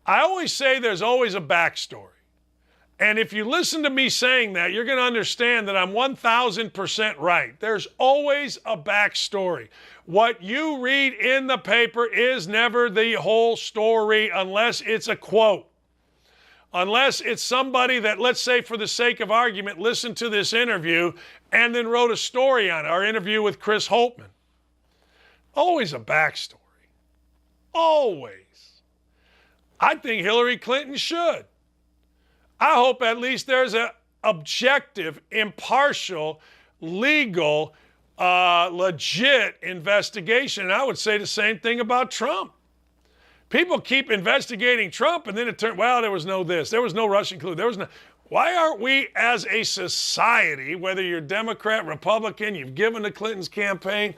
I always say there's always a backstory. And if you listen to me saying that, you're going to understand that I'm 1,000% right. There's always a backstory. What you read in the paper is never the whole story unless it's a quote. Unless it's somebody that, let's say for the sake of argument, listened to this interview and then wrote a story on it, our interview with Chris Holtmann. Always a backstory. Always. I think Hillary Clinton should. I hope at least there's an objective, impartial, legal, legit investigation. And I would say the same thing about Trump. People keep investigating Trump, and then it turned, well, there was no this, there was no Russian collusion, there was no. Why aren't we as a society, whether you're Democrat, Republican, you've given the Clinton's campaign,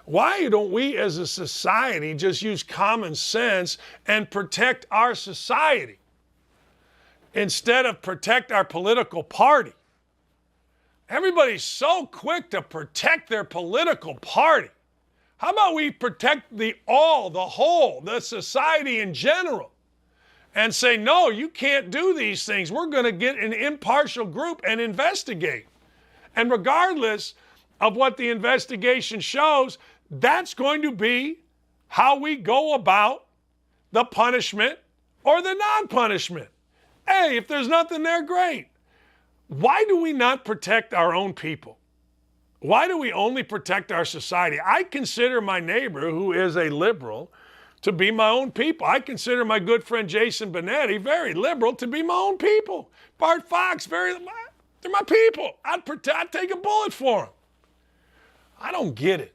why don't we as a society just use common sense and protect our society instead of protect our political party? Everybody's so quick to protect their political party. How about we protect the whole, the society in general, and say, no, you can't do these things. We're going to get an impartial group and investigate. And regardless of what the investigation shows, that's going to be how we go about the punishment or the non-punishment. Hey, if there's nothing there, great. Why do we not protect our own people? Why do we only protect our society? I consider my neighbor, who is a liberal, to be my own people. I consider my good friend Jason Benetti, very liberal, to be my own people. Bart Fox, they're my people. I'd take a bullet for them. I don't get it.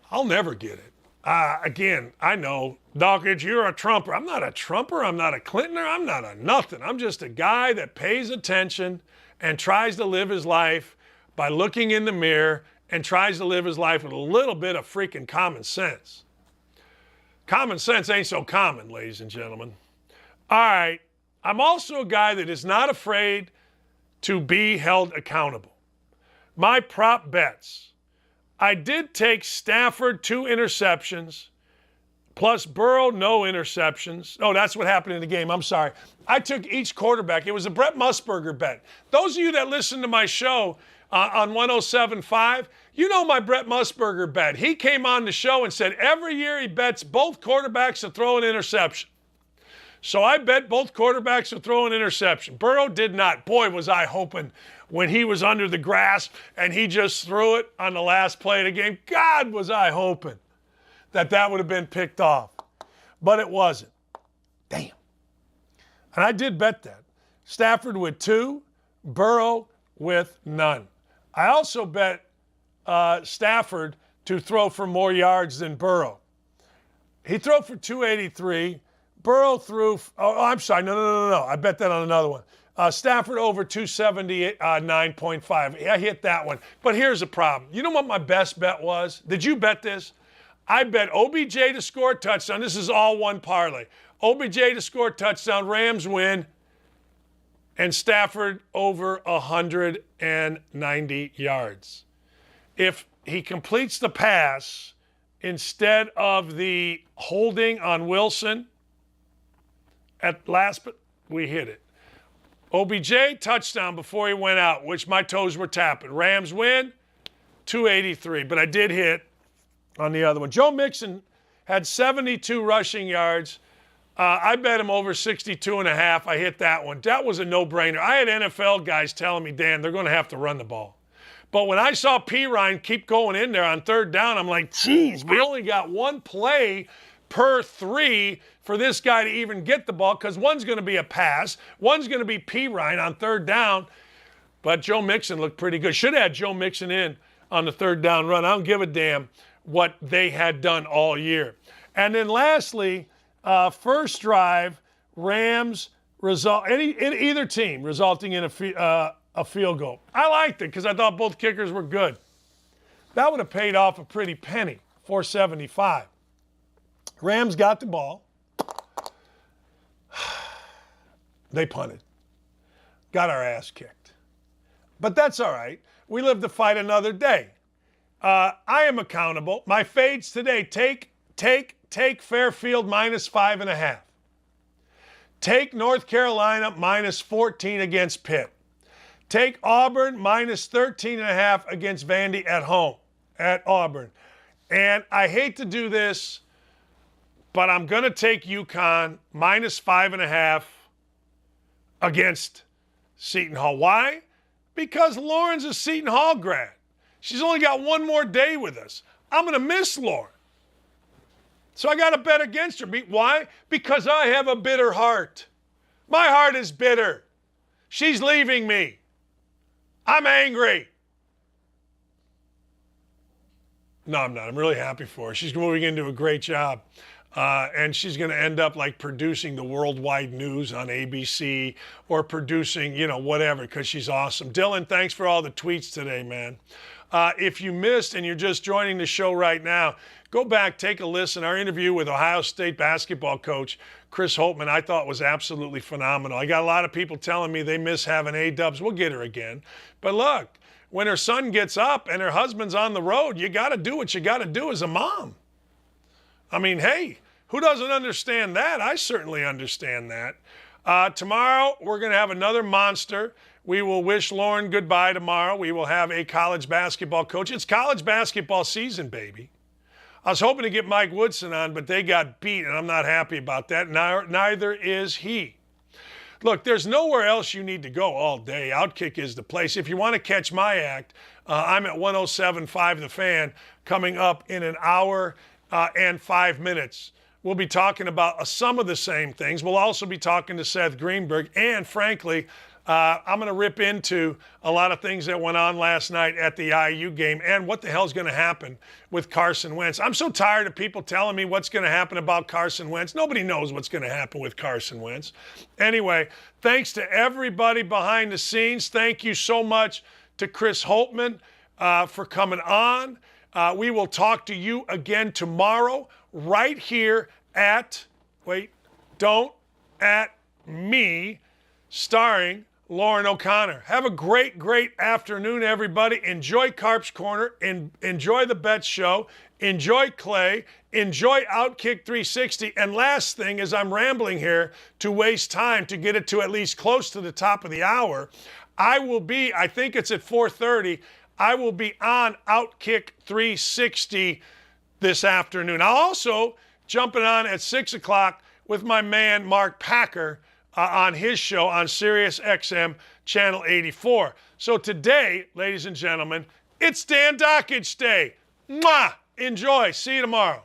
I'll never get it. Again, I know, Dakich, you're a Trumper. I'm not a Trumper. I'm not a Clintoner. I'm not a nothing. I'm just a guy that pays attention and tries to live his life by looking in the mirror and tries to live his life with a little bit of freaking common sense. Common sense ain't so common, ladies and gentlemen. All right, I'm also a guy that is not afraid to be held accountable. My prop bets. I did take Stafford 2 interceptions, plus Burrow no interceptions. Oh, that's what happened in the game. I'm sorry. I took each quarterback. It was a Brett Musburger bet. Those of you that listen to my show on 107.5, you know my Brett Musburger bet. He came on the show and said every year he bets both quarterbacks to throw an interception. So I bet both quarterbacks to throw an interception. Burrow did not. Boy, was I hoping when he was under the grass and he just threw it on the last play of the game. God, was I hoping that would have been picked off. But it wasn't. Damn. And I did bet that. Stafford with 2, Burrow with none. I also bet Stafford to throw for more yards than Burrow. He threw for 283. Burrow threw, I'm sorry, no. I bet that on another one. Stafford over 279.5. I hit that one. But here's the problem. You know what my best bet was? Did you bet this? I bet OBJ to score a touchdown. This is all one parlay. OBJ to score a touchdown, Rams win, and Stafford over 190 yards. If he completes the pass instead of the holding on Wilson, at last, but we hit it. OBJ, touchdown before he went out, which my toes were tapping. Rams win, 283. But I did hit on the other one. Joe Mixon had 72 rushing yards. I bet him over 62.5. I hit that one. That was a no-brainer. I had NFL guys telling me, Dan, they're going to have to run the ball. But when I saw Pirine keep going in there on third down, I'm like, geez, we only got one play per 3 for this guy to even get the ball, because one's going to be a pass, one's going to be Pirine on third down. But Joe Mixon looked pretty good. Should have had Joe Mixon in on the third down run. I don't give a damn what they had done all year. And then lastly, first drive, Rams result either team resulting in a field goal. I liked it because I thought both kickers were good. That would have paid off a pretty penny, $475. Rams got the ball. They punted. Got our ass kicked. But that's all right. We live to fight another day. I am accountable. My fades today, take Fairfield -5.5. Take North Carolina -14 against Pitt. Take Auburn -13.5 against Vandy at home, at Auburn. And I hate to do this, but I'm going to take UConn -5.5 against Seton Hall. Why? Because Lauren's a Seton Hall grad. She's only got one more day with us. I'm going to miss Lauren. So I got to bet against her. Why? Because I have a bitter heart. My heart is bitter. She's leaving me. I'm angry. No, I'm not. I'm really happy for her. She's moving into a great job. And she's going to end up like producing the worldwide news on ABC or producing, whatever, because she's awesome. Dylan, thanks for all the tweets today, man. If you missed and you're just joining the show right now, go back, take a listen. Our interview with Ohio State basketball coach Chris Holtmann, I thought was absolutely phenomenal. I got a lot of people telling me they miss having A-dubs. We'll get her again. But look, when her son gets up and her husband's on the road, you got to do what you got to do as a mom. I mean, hey, who doesn't understand that? I certainly understand that. Tomorrow, we're going to have another monster. We will wish Lauren goodbye tomorrow. We will have a college basketball coach. It's college basketball season, baby. I was hoping to get Mike Woodson on, but they got beat, and I'm not happy about that. Neither is he. Look, there's nowhere else you need to go all day. Outkick is the place. If you want to catch my act, I'm at 107.5 The Fan coming up in an hour and 5 minutes. We'll be talking about some of the same things. We'll also be talking to Seth Greenberg. And frankly, I'm going to rip into a lot of things that went on last night at the IU game and what the hell's going to happen with Carson Wentz. I'm so tired of people telling me what's going to happen about Carson Wentz. Nobody knows what's going to happen with Carson Wentz. Anyway, thanks to everybody behind the scenes. Thank you so much to Chris Holtmann for coming on. We will talk to you again tomorrow right here at Me, starring Lauren O'Connor. Have a great, great afternoon, everybody. Enjoy Carp's Corner. Enjoy the Bet Show. Enjoy Clay. Enjoy Outkick 360. And last thing is I'm rambling here to waste time to get it to at least close to the top of the hour. I think it's at 4:30. I will be on Outkick 360 this afternoon. I'll also jumping on at 6 o'clock with my man Mark Packer on his show on Sirius XM Channel 84. So today, ladies and gentlemen, it's Dan Dakich Day. Mwah! Enjoy. See you tomorrow.